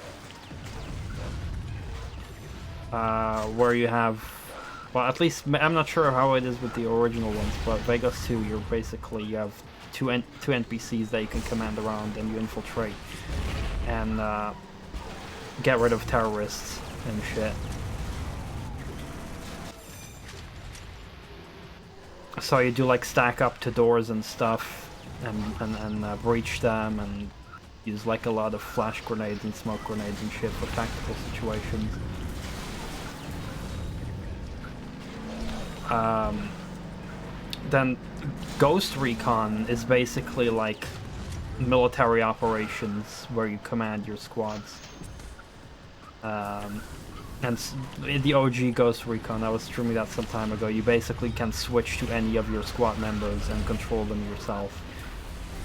where you have, well, at least, I'm not sure how it is with the original ones, but Vegas 2, you have two NPCs that you can command around, and you infiltrate and get rid of terrorists and shit. So you do like stack up to doors and stuff, and breach them, and use like a lot of flash grenades and smoke grenades and shit for tactical situations. Then Ghost Recon is basically like military operations where you command your squads. And the OG Ghost Recon, I was streaming that some time ago, you basically can switch to any of your squad members and control them yourself.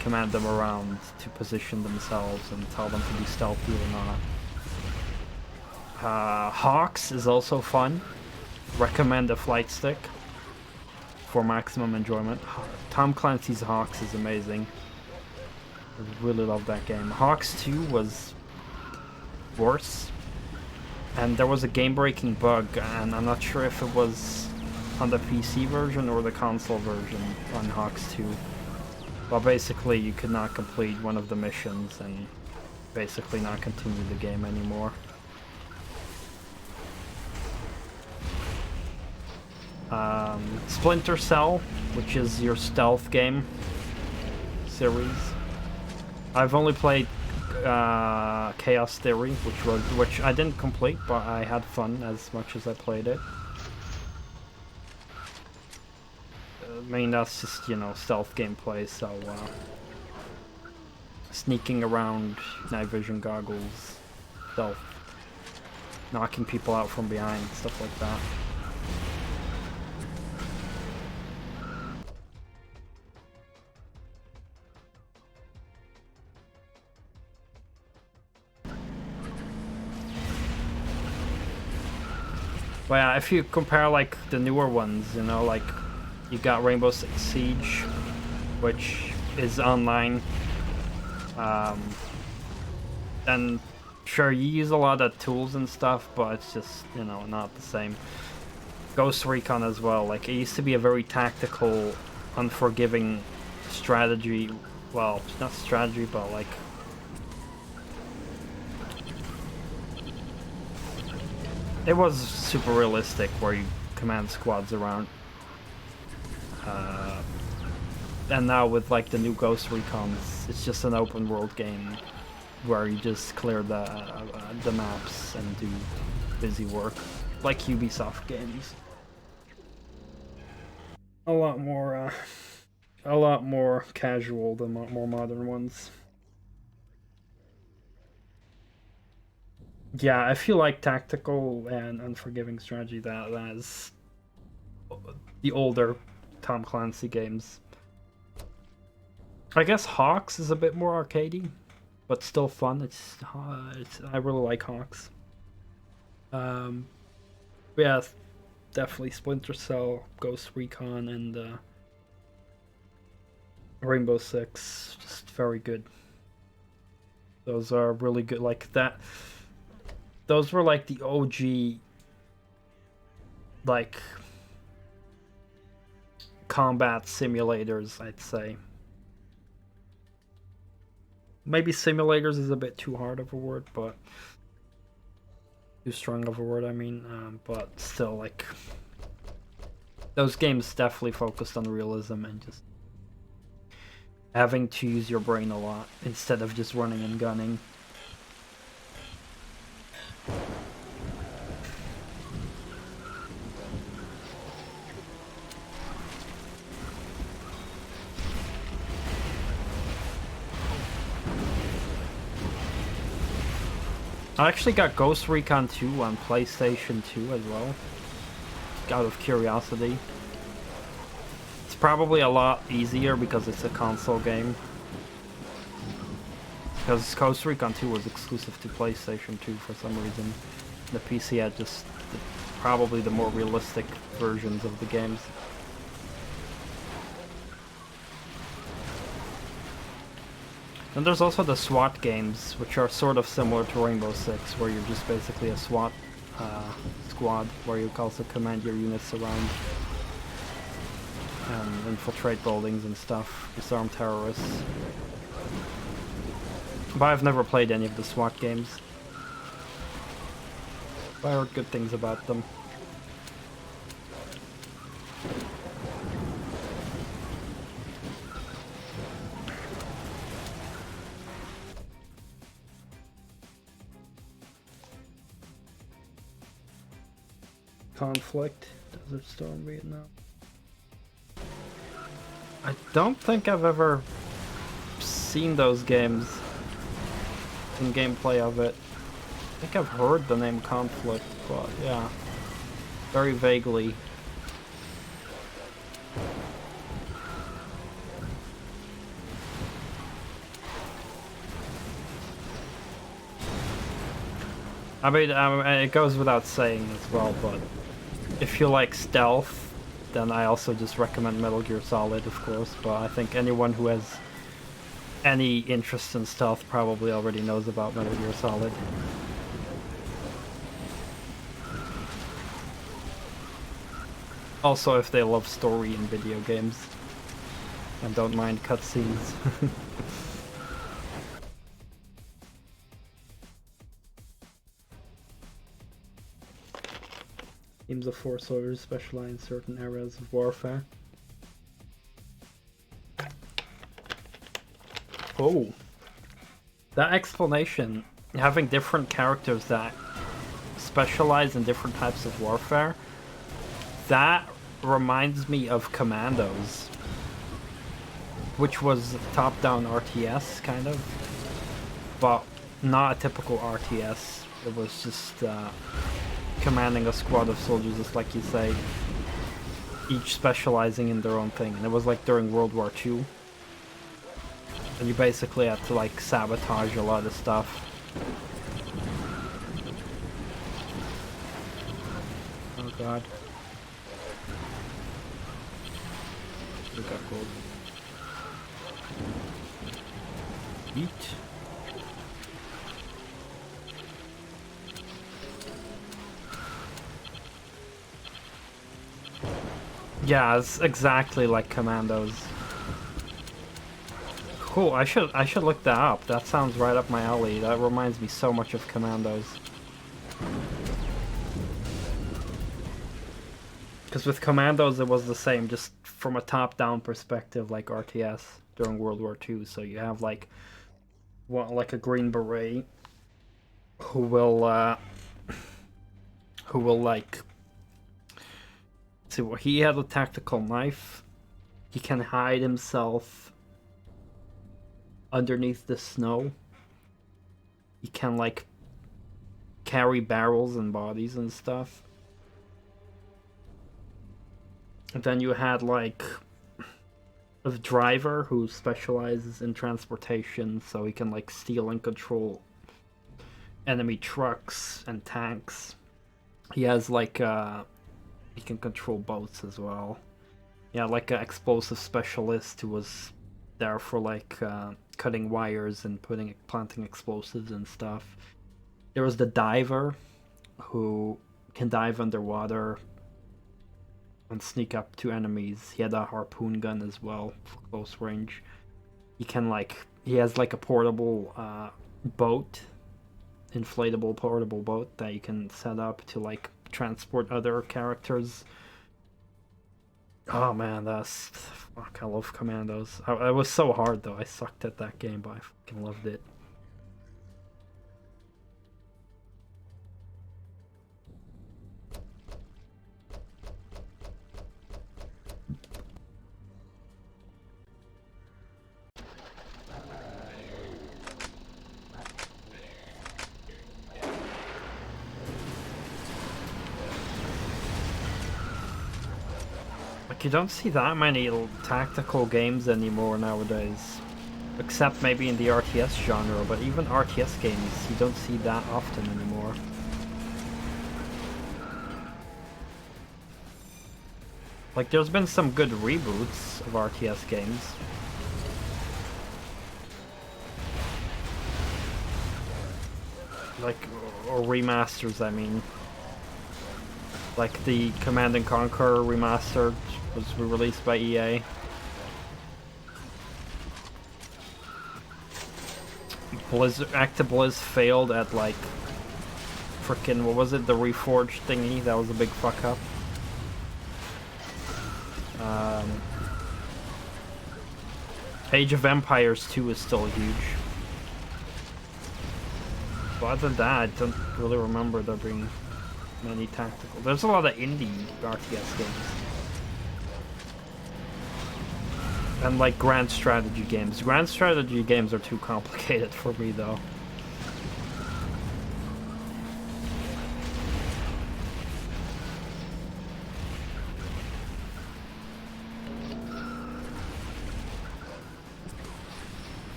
Command them around to position themselves and tell them to be stealthy or not. Hawks is also fun. Recommend a flight stick for maximum enjoyment. Tom Clancy's Hawks is amazing. I really love that game. Hawks 2 was worse. And there was a game-breaking bug, and I'm not sure if it was on the PC version or the console version on Hawks 2. But basically, you could not complete one of the missions and basically not continue the game anymore. Splinter Cell, which is your stealth game series. I've only played Chaos Theory, which I didn't complete, but I had fun as much as I played it. I mean, that's just, you know, stealth gameplay, so sneaking around, night vision goggles, stealth, knocking people out from behind, stuff like that. But yeah, if you compare like the newer ones, you know, like you got Rainbow Six Siege, which is online. And sure, you use a lot of tools and stuff, but it's just, you know, not the same. Ghost Recon as well. Like, it used to be a very tactical, unforgiving strategy. Well, not strategy, but like, it was super realistic where you command squads around. And now with like the new Ghost Recons, it's just an open world game where you just clear the maps and do busy work, like Ubisoft games. A lot more casual than more modern ones. Yeah, I feel like tactical and unforgiving strategy, that is the older Tom Clancy games. I guess Hawks is a bit more arcadey, but still fun. I really like Hawks. Yeah, definitely Splinter Cell, Ghost Recon, and Rainbow Six, just very good. Those are really good. Like that. Those were like the OG like combat simulators, I'd say. Maybe simulators is a bit too hard of a word, but too strong of a word, I mean, but still, like, those games definitely focused on realism and just having to use your brain a lot instead of just running and gunning. I actually got Ghost Recon 2 on PlayStation 2 as well, out of curiosity. It's probably a lot easier because it's a console game. Because Ghost Recon 2 was exclusive to PlayStation 2 for some reason. The PC had just probably the more realistic versions of the games. And there's also the SWAT games, which are sort of similar to Rainbow Six, where you're just basically a SWAT squad, where you also command your units around and infiltrate buildings and stuff, disarm terrorists. But I've never played any of the SWAT games. But I heard good things about them. Conflict, Desert Storm, Vietnam. I don't think I've ever seen those games in gameplay of it. I think I've heard the name Conflict, but yeah, very vaguely. I mean, it goes without saying as well, but if you like stealth, then I also just recommend Metal Gear Solid, of course, but I think anyone who has any interest in stealth probably already knows about Metal Gear Solid. Also, if they love story in video games and don't mind cutscenes. Teams of 4 soldiers specialize in certain areas of warfare. Oh, that explanation, having different characters that specialize in different types of warfare, that reminds me of Commandos, which was top-down RTS, kind of, but not a typical RTS. It was just commanding a squad of soldiers, just like you say, each specializing in their own thing. And it was like during World War II. And you basically had to like sabotage a lot of stuff. Oh god. We got gold. Eat. Yeah, it's exactly like Commandos. Cool, I should look that up. That sounds right up my alley. That reminds me so much of Commandos. Because with Commandos it was the same, just from a top-down perspective like RTS during World War II. So you have like like a Green Beret who will like, see, well, he had a tactical knife. He can hide himself underneath the snow. He can like carry barrels and bodies and stuff. And then you had like a driver who specializes in transportation, so he can like steal and control enemy trucks and tanks. He has like he can control boats as well. Yeah, like an explosive specialist who was there for like cutting wires and planting explosives and stuff. There was the diver who can dive underwater and sneak up to enemies. He had a harpoon gun as well for close range. He can he has like a portable boat, inflatable portable boat that you can set up to like transport other characters. Oh man, fuck, I love Commandos. It was so hard though. I sucked at that game, but I fucking loved it. You don't see that many tactical games anymore nowadays. Except maybe in the RTS genre, but even RTS games, you don't see that often anymore. Like, there's been some good reboots of RTS games. Like, or remasters, I mean. Like the Command & Conquer remastered was released by EA. Actiblizz failed at like frickin' what was it, the Reforged thingy? That was a big fuck up. Age of Empires 2 is still huge. But other than that, I don't really remember there being many tactical. There's a lot of indie RTS games. And like grand strategy games. Grand strategy games are too complicated for me though.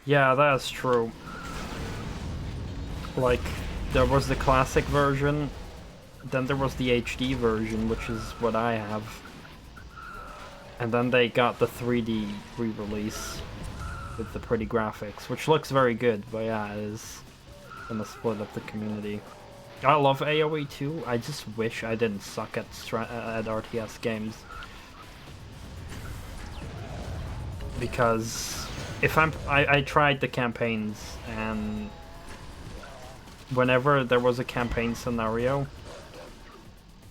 Yeah, that's true. Like, there was the classic version, then there was the HD version, which is what I have. And then they got the 3D re-release with the pretty graphics, which looks very good, but yeah, it is gonna split up the community. I love AoE too, I just wish I didn't suck at RTS games. Because if I tried the campaigns, and whenever there was a campaign scenario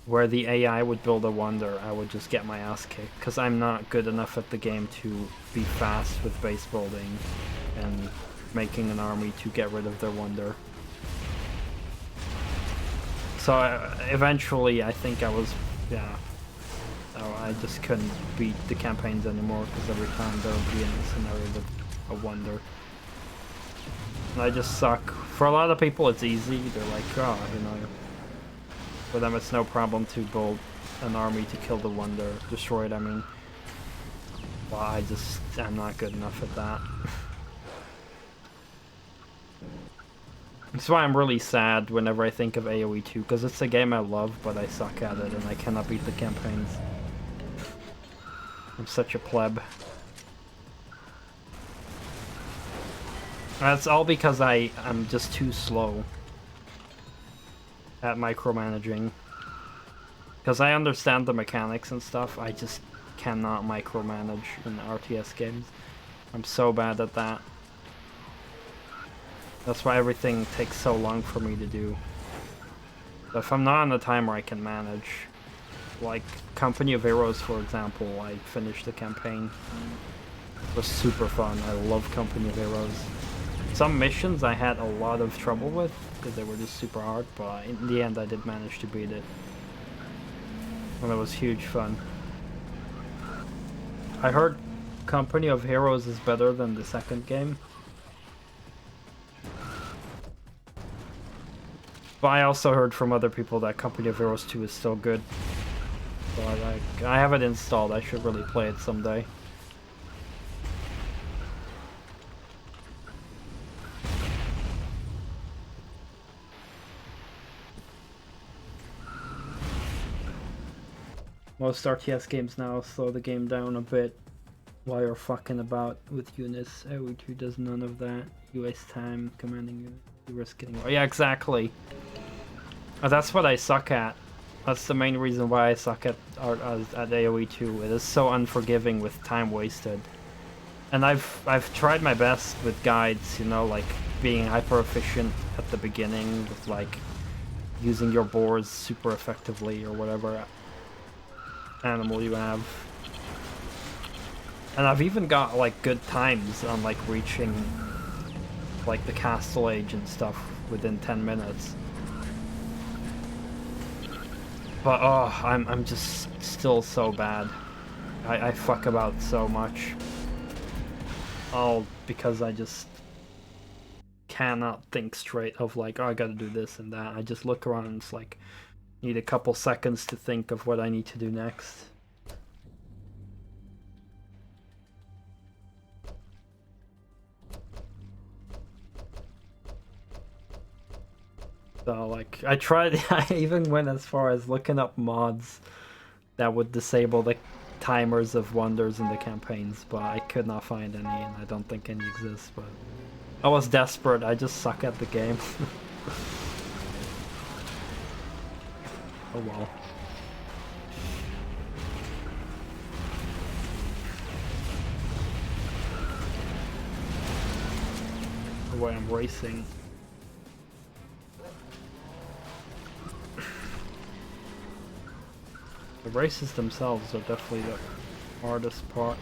where the AI would build a wonder, I would just get my ass kicked, because I'm not good enough at the game to be fast with base building and making an army to get rid of their wonder. So eventually I think I was, yeah, I just couldn't beat the campaigns anymore, because every time there would be a scenario with a wonder. And I just suck. For a lot of people it's easy, they're like, oh, you know, for them it's no problem to build an army to kill the wonder, destroy it, I mean. Well, I'm not good enough at that. That's why I'm really sad whenever I think of AoE 2, because it's a game I love, but I suck at it and I cannot beat the campaigns. I'm such a pleb. That's all because I'm just too slow at micromanaging. Because I understand the mechanics and stuff, I just cannot micromanage in RTS games. I'm so bad at that. That's why everything takes so long for me to do. But if I'm not on the timer, I can manage. Like Company of Heroes, for example, I finished the campaign. It was super fun. I love Company of Heroes. Some missions I had a lot of trouble with because they were just super hard, but in the end I did manage to beat it. And it was huge fun. I heard Company of Heroes is better than the second game. But I also heard from other people that Company of Heroes 2 is still good. But I have it installed, I should really play it someday. Most RTS games now slow the game down a bit while you're fucking about with units. AoE2 does none of that. You waste time commanding units. You risk getting... Oh, yeah, exactly. That's what I suck at. That's the main reason why I suck at AoE2. It is so unforgiving with time wasted. And I've tried my best with guides, you know, like being hyper efficient at the beginning with like using your boars super effectively or whatever animal you have. And I've even got like good times on like reaching like the castle age and stuff within 10 minutes. But oh, I'm just still so bad. I fuck about so much. All because I just cannot think straight of like, oh, I gotta do this and that. I just look around and it's like, need a couple seconds to think of what I need to do next. So like, I tried, I even went as far as looking up mods that would disable the timers of wonders in the campaigns, but I could not find any, and I don't think any exist, but I was desperate. I just suck at the game. Oh well. The way I'm racing. The races themselves are definitely the hardest part.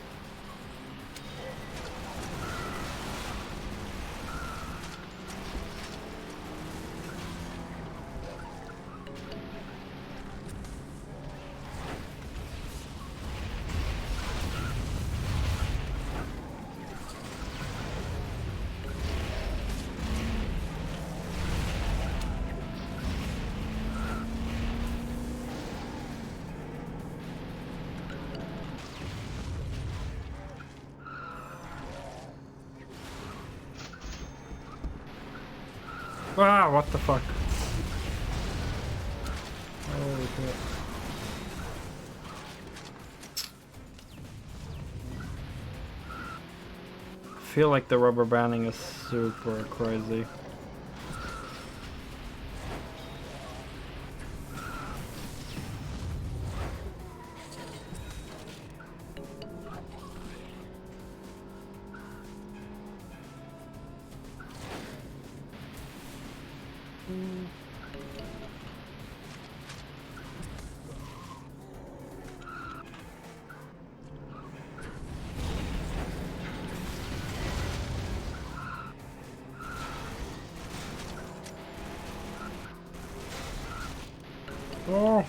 Ah, what the fuck? Holy shit. I feel like the rubber banding is super crazy. Oh.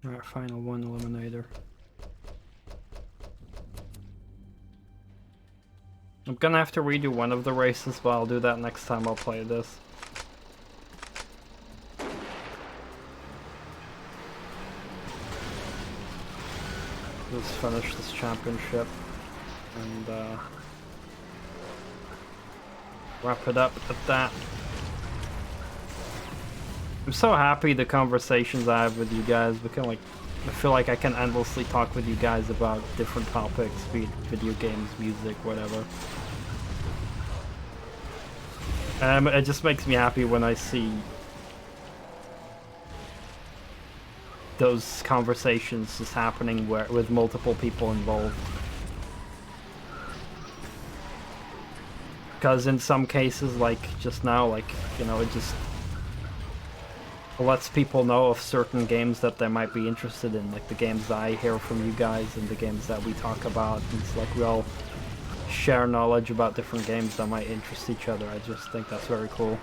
Alright, final one eliminator. I'm gonna have to redo one of the races, but I'll do that next time I'll play this. Let's finish this championship and wrap it up at that. I'm so happy the conversations I have with you guys become like, I feel like I can endlessly talk with you guys about different topics, be it video games, music, whatever. It just makes me happy when I see those conversations just happening with multiple people involved. Because in some cases, like just now, like, you know, it just lets people know of certain games that they might be interested in, like the games that I hear from you guys and the games that we talk about. It's like we all share knowledge about different games that might interest each other. I just think that's very cool.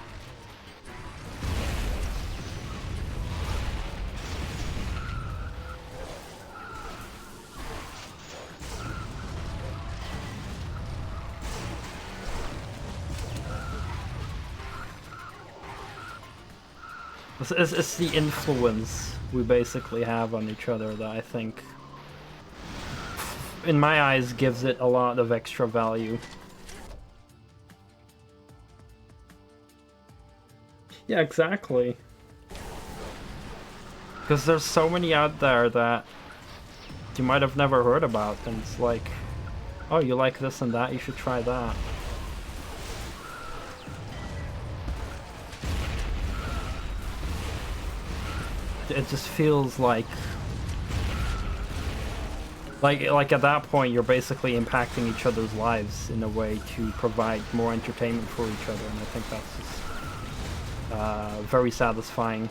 It's the influence we basically have on each other that I think, in my eyes, gives it a lot of extra value. Yeah, exactly. Because there's so many out there that you might have never heard about, and it's like, oh, you like this and that, you should try that. It just feels like at that point you're basically impacting each other's lives in a way to provide more entertainment for each other, and I think that's just very satisfying.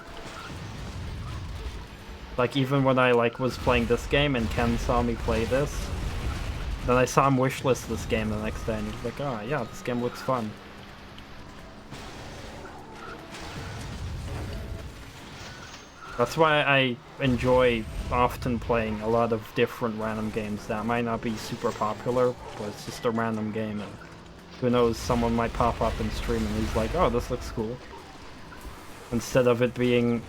Like, even when I was playing this game and Ken saw me play this, then I saw him wishlist this game the next day and he was like, oh yeah, this game looks fun. That's why I enjoy often playing a lot of different random games that might not be super popular, but it's just a random game, and who knows, someone might pop up and stream and he's like, oh, this looks cool. Instead of it being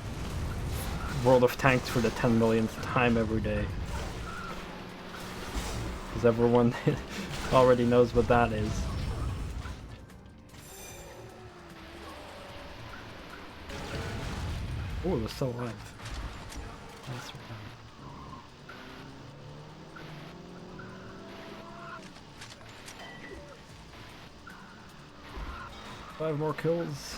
World of Tanks for the 10 millionth time every day. Because everyone already knows what that is. Oh, we're still alive. That's right. 5 more kills.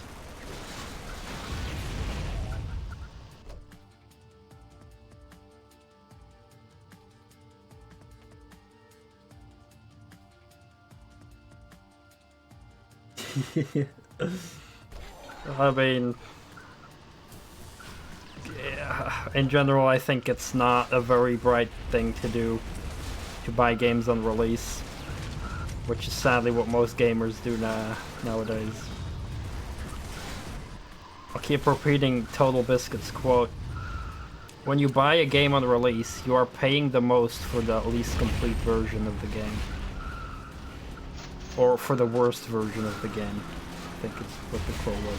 I mean, yeah, in general, I think it's not a very bright thing to do, to buy games on release, which is sadly what most gamers do nowadays. I'll keep repeating Total Biscuit's quote: when you buy a game on release, you are paying the most for the least complete version of the game. Or for the worst version of the game, I think it's what the quote was.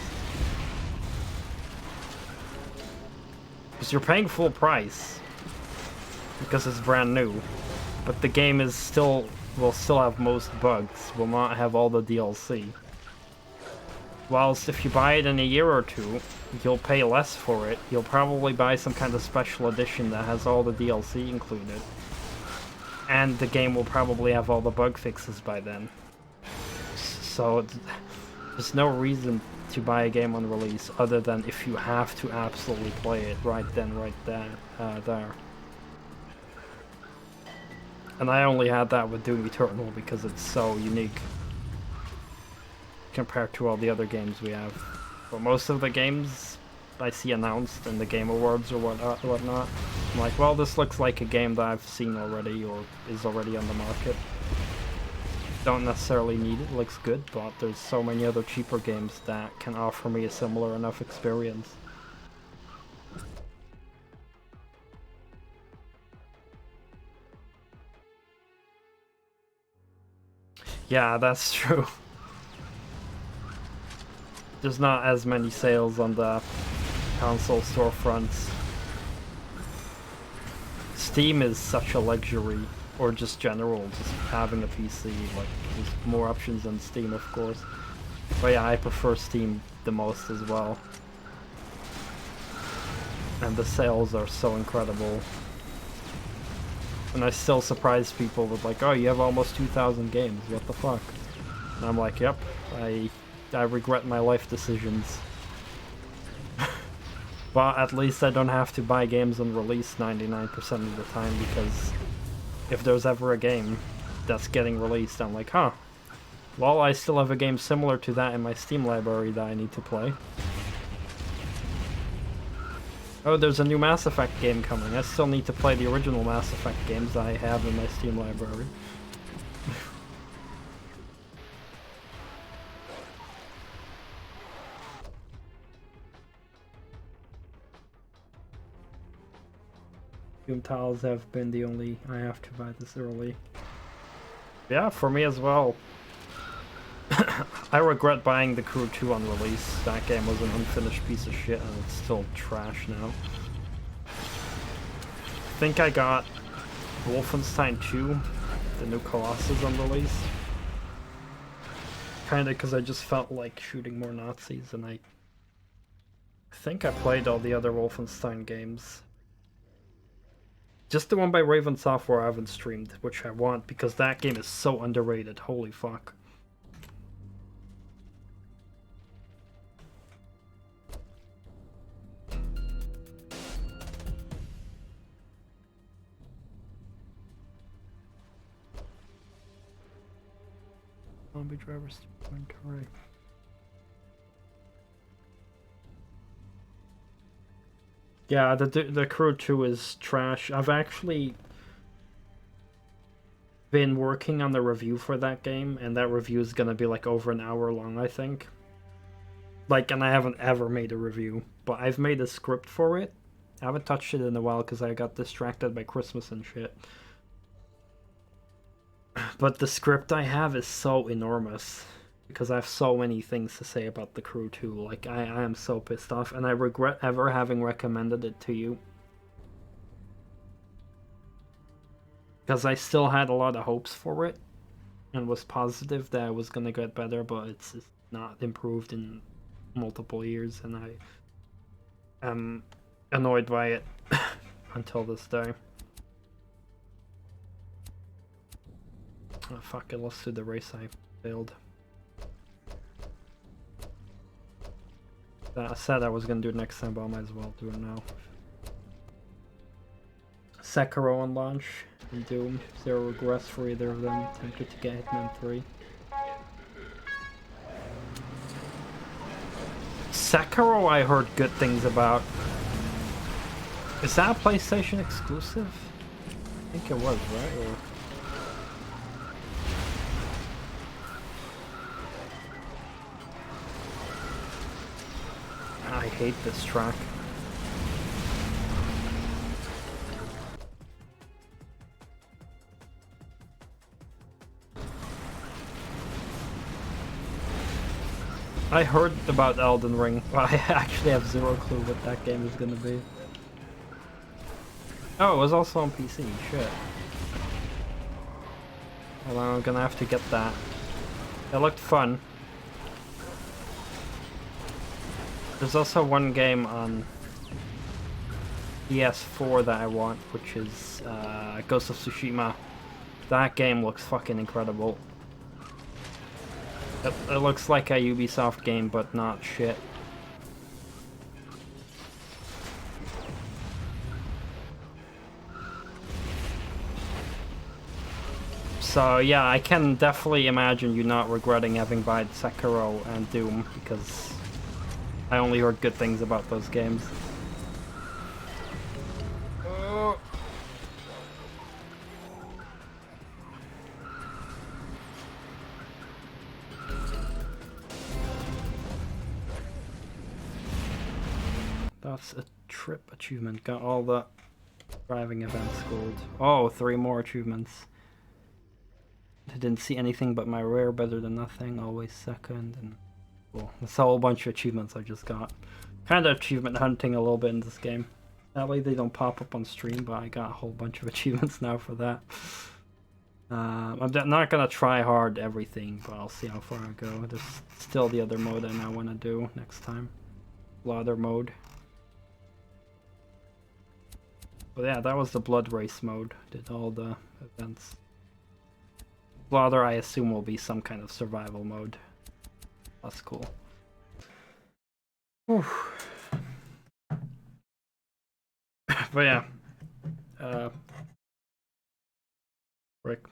Because you're paying full price, because it's brand new, but the game is will still have most bugs, will not have all the DLC. Whilst if you buy it in a year or two, you'll pay less for it. You'll probably buy some kind of special edition that has all the DLC included. And the game will probably have all the bug fixes by then. So there's no reason to buy a game on release other than if you have to absolutely play it right then, right there. And I only had that with Doom Eternal because it's so unique compared to all the other games we have. But most of the games I see announced in the Game Awards or whatnot, I'm like, well, this looks like a game that I've seen already or is already on the market. Don't necessarily need it, looks good, but there's so many other cheaper games that can offer me a similar enough experience. Yeah, that's true. There's not as many sales on the console storefronts. Steam is such a luxury, or just general, just having a PC, like, there's more options than Steam, of course. But yeah, I prefer Steam the most as well. And the sales are so incredible. And I still surprise people with like, oh, you have almost 2,000 games, what the fuck? And I'm like, yep, I regret my life decisions. But at least I don't have to buy games on release 99% of the time, because if there's ever a game that's getting released, I'm like, huh, well, I still have a game similar to that in my Steam library that I need to play. Oh, there's a new Mass Effect game coming. I still need to play the original Mass Effect games I have in my Steam library. Doom tiles have been the only I have to buy this early. Yeah, for me as well. I regret buying The Crew 2 on release. That game was an unfinished piece of shit and it's still trash now. I think I got Wolfenstein 2, the new Colossus on release. Kinda because I just felt like shooting more Nazis, and I think I played all the other Wolfenstein games. Just the one by Raven Software I haven't streamed, which I want because that game is so underrated. Holy fuck. Zombie drivers correct. Yeah, the Crew 2 is trash. I've actually been working on the review for that game, and that review is gonna be like over an hour long, I think. Like, and I haven't ever made a review, but I've made a script for it. I haven't touched it in a while because I got distracted by Christmas and shit. But the script I have is so enormous because I have so many things to say about the Crew 2. Like, I am so pissed off, and I regret ever having recommended it to you. Because I still had a lot of hopes for it, and was positive that it was gonna get better, but it's not improved in multiple years, and I am annoyed by it until this day. Oh fuck it, let's do the race I failed. I said I was gonna do it next time, but I might as well do it now. Sekiro on launch, and Doom. Zero regrets for either of them. Tempted to get Hitman 3. Sekiro I heard good things about. Is that a PlayStation exclusive? I think it was, right? Or... I hate this track. I heard about Elden Ring, but I actually have zero clue what that game is gonna be. Oh, it was also on PC, shit. Well, I'm gonna have to get that. It looked fun. There's also one game on PS4 that I want, which is Ghost of Tsushima. That game looks fucking incredible. It looks like a Ubisoft game, but not shit. So yeah, I can definitely imagine you not regretting having bought Sekiro and Doom, because I only heard good things about those games. That's a trip achievement. Got all the driving events gold. Oh, 3 more achievements. I didn't see anything but my rare better than nothing, always second, and cool. That's a whole bunch of achievements I just got. Kind of achievement hunting a little bit in this game. That way they don't pop up on stream, but I got a whole bunch of achievements now for that. I'm not gonna try hard everything, but I'll see how far I go. There's still the other mode I now want to do next time. Slaughter mode. But yeah, that was the blood race mode. Did all the events. Slaughter, I assume, will be some kind of survival mode. That's cool. Whew. But yeah. Rick.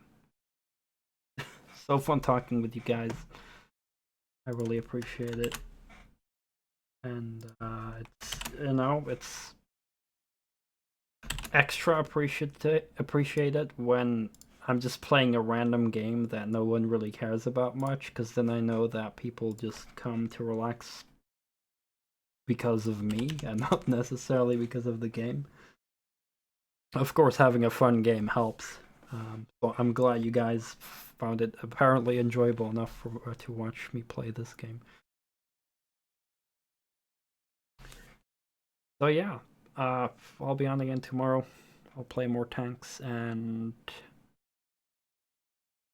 So fun talking with you guys. I really appreciate it. And it's, you know, it's extra appreciated when I'm just playing a random game that no one really cares about much, because then I know that people just come to relax because of me and not necessarily because of the game. Of course, having a fun game helps, So I'm glad you guys found it apparently enjoyable enough to watch me play this game. So yeah, I'll be on again tomorrow. I'll play more tanks, and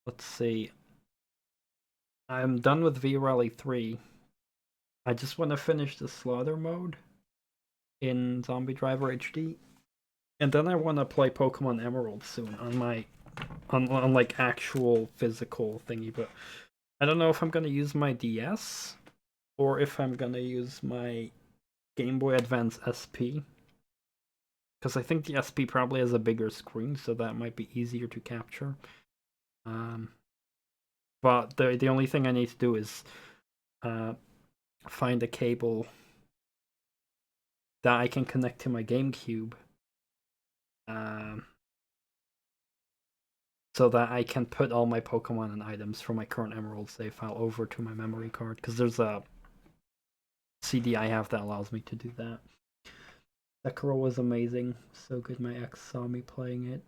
let's see. I'm done with V-Rally 3. I just want to finish the slaughter mode in Zombie Driver HD. And then I want to play Pokemon Emerald soon on my on like actual physical thingy, but I don't know if I'm going to use my DS or if I'm going to use my Game Boy Advance SP. Because I think the SP probably has a bigger screen, so that might be easier to capture. But the only thing I need to do is find a cable that I can connect to my GameCube, so that I can put all my Pokemon and items from my current Emerald save file over to my memory card. Because there's a CD I have that allows me to do that. Sekiro was amazing. So good, my ex saw me playing it.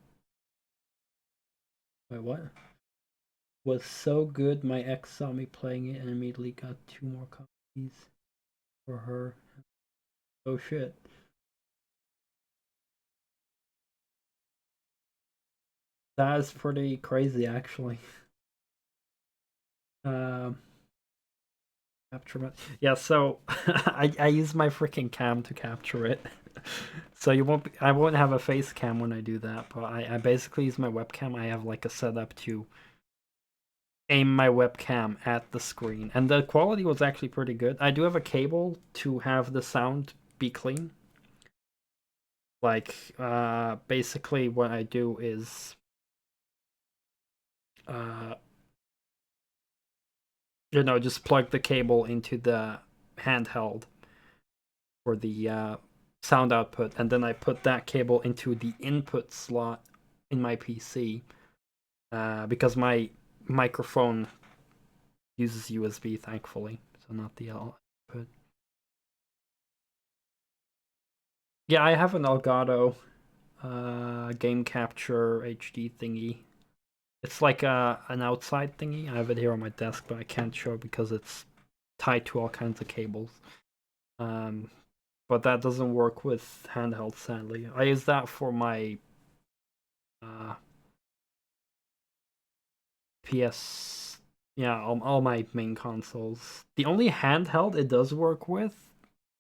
Wait, what? Was so good, my ex saw me playing it and immediately got 2 more copies for her. Oh shit. That is pretty crazy, actually. Capture it. Yeah, so I use my freaking cam to capture it. So I won't have a face cam when I do that, but I basically use my webcam. I have like a setup to aim my webcam at the screen, and the quality was actually pretty good. I do have a cable to have the sound be clean. Like basically what I do is just plug the cable into the handheld for the sound output, and then I put that cable into the input slot in my PC because my microphone uses USB, thankfully, so not the output. Yeah, I have an Elgato game capture HD thingy. It's like an outside thingy. I have it here on my desk, but I can't show it because it's tied to all kinds of cables. But that doesn't work with handheld, sadly. I use that for my PS, yeah, all my main consoles. The only handheld it does work with,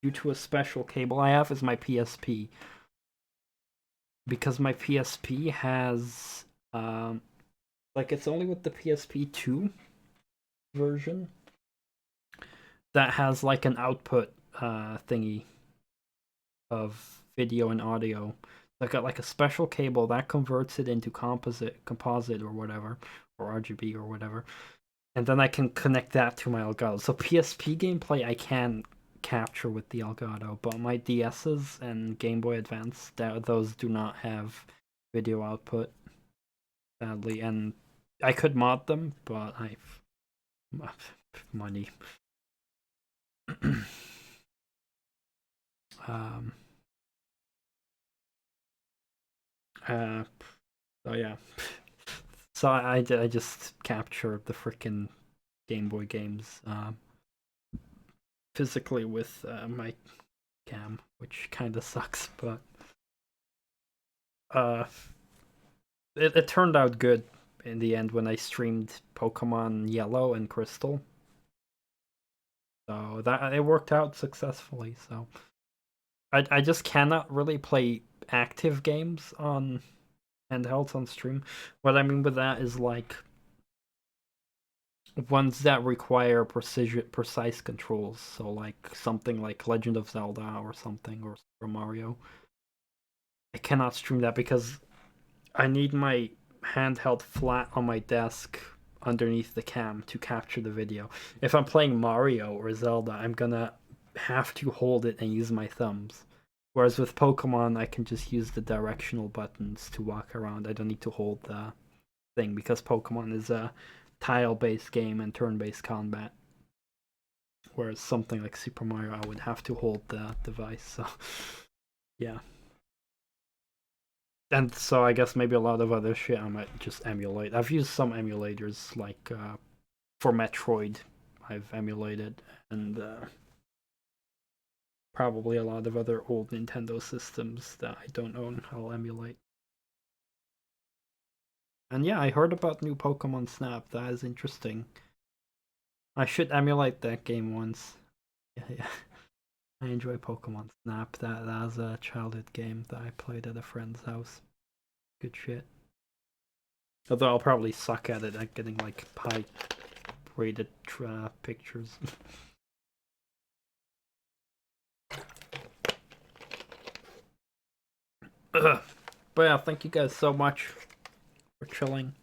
due to a special cable I have, is my PSP. Because my PSP has, like, it's only with the PSP 2 version that has like an output thingy of video and audio. I got like a special cable that converts it into composite or whatever, or RGB or whatever, and then I can connect that to my Elgato. So PSP gameplay I can capture with the Elgato, but my DS's and Game Boy Advance, those do not have video output, sadly, and I could mod them, but I've money. um. So yeah. So I just captured the freaking Game Boy games physically with my cam, which kind of sucks, but uh, it turned out good in the end when I streamed Pokemon Yellow and Crystal. So that it worked out successfully. So I just cannot really play active games on handhelds on stream. What I mean with that is like ones that require precise controls. So like something like Legend of Zelda or something, or Super Mario. I cannot stream that because I need my handheld flat on my desk underneath the cam to capture the video. If I'm playing Mario or Zelda, I'm gonna have to hold it and use my thumbs. Whereas with Pokemon, I can just use the directional buttons to walk around. I don't need to hold the thing because Pokemon is a tile-based game and turn-based combat. Whereas something like Super Mario, I would have to hold the device. So, yeah. And so I guess maybe a lot of other shit I might just emulate. I've used some emulators, like for Metroid, I've emulated, and probably a lot of other old Nintendo systems that I don't own, I'll emulate. And yeah, I heard about new Pokemon Snap. That is interesting. I should emulate that game once. Yeah. I enjoy Pokemon Snap. That was a childhood game that I played at a friend's house. Good shit. Although I'll probably suck at it at getting like pie rated pictures. But yeah, thank you guys so much for chilling.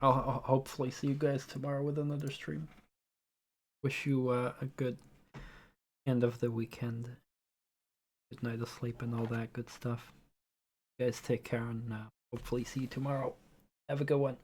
I'll hopefully see you guys tomorrow with another stream. Wish you a good end of the weekend. Good night of sleep and all that good stuff. You guys take care and hopefully see you tomorrow. Have a good one.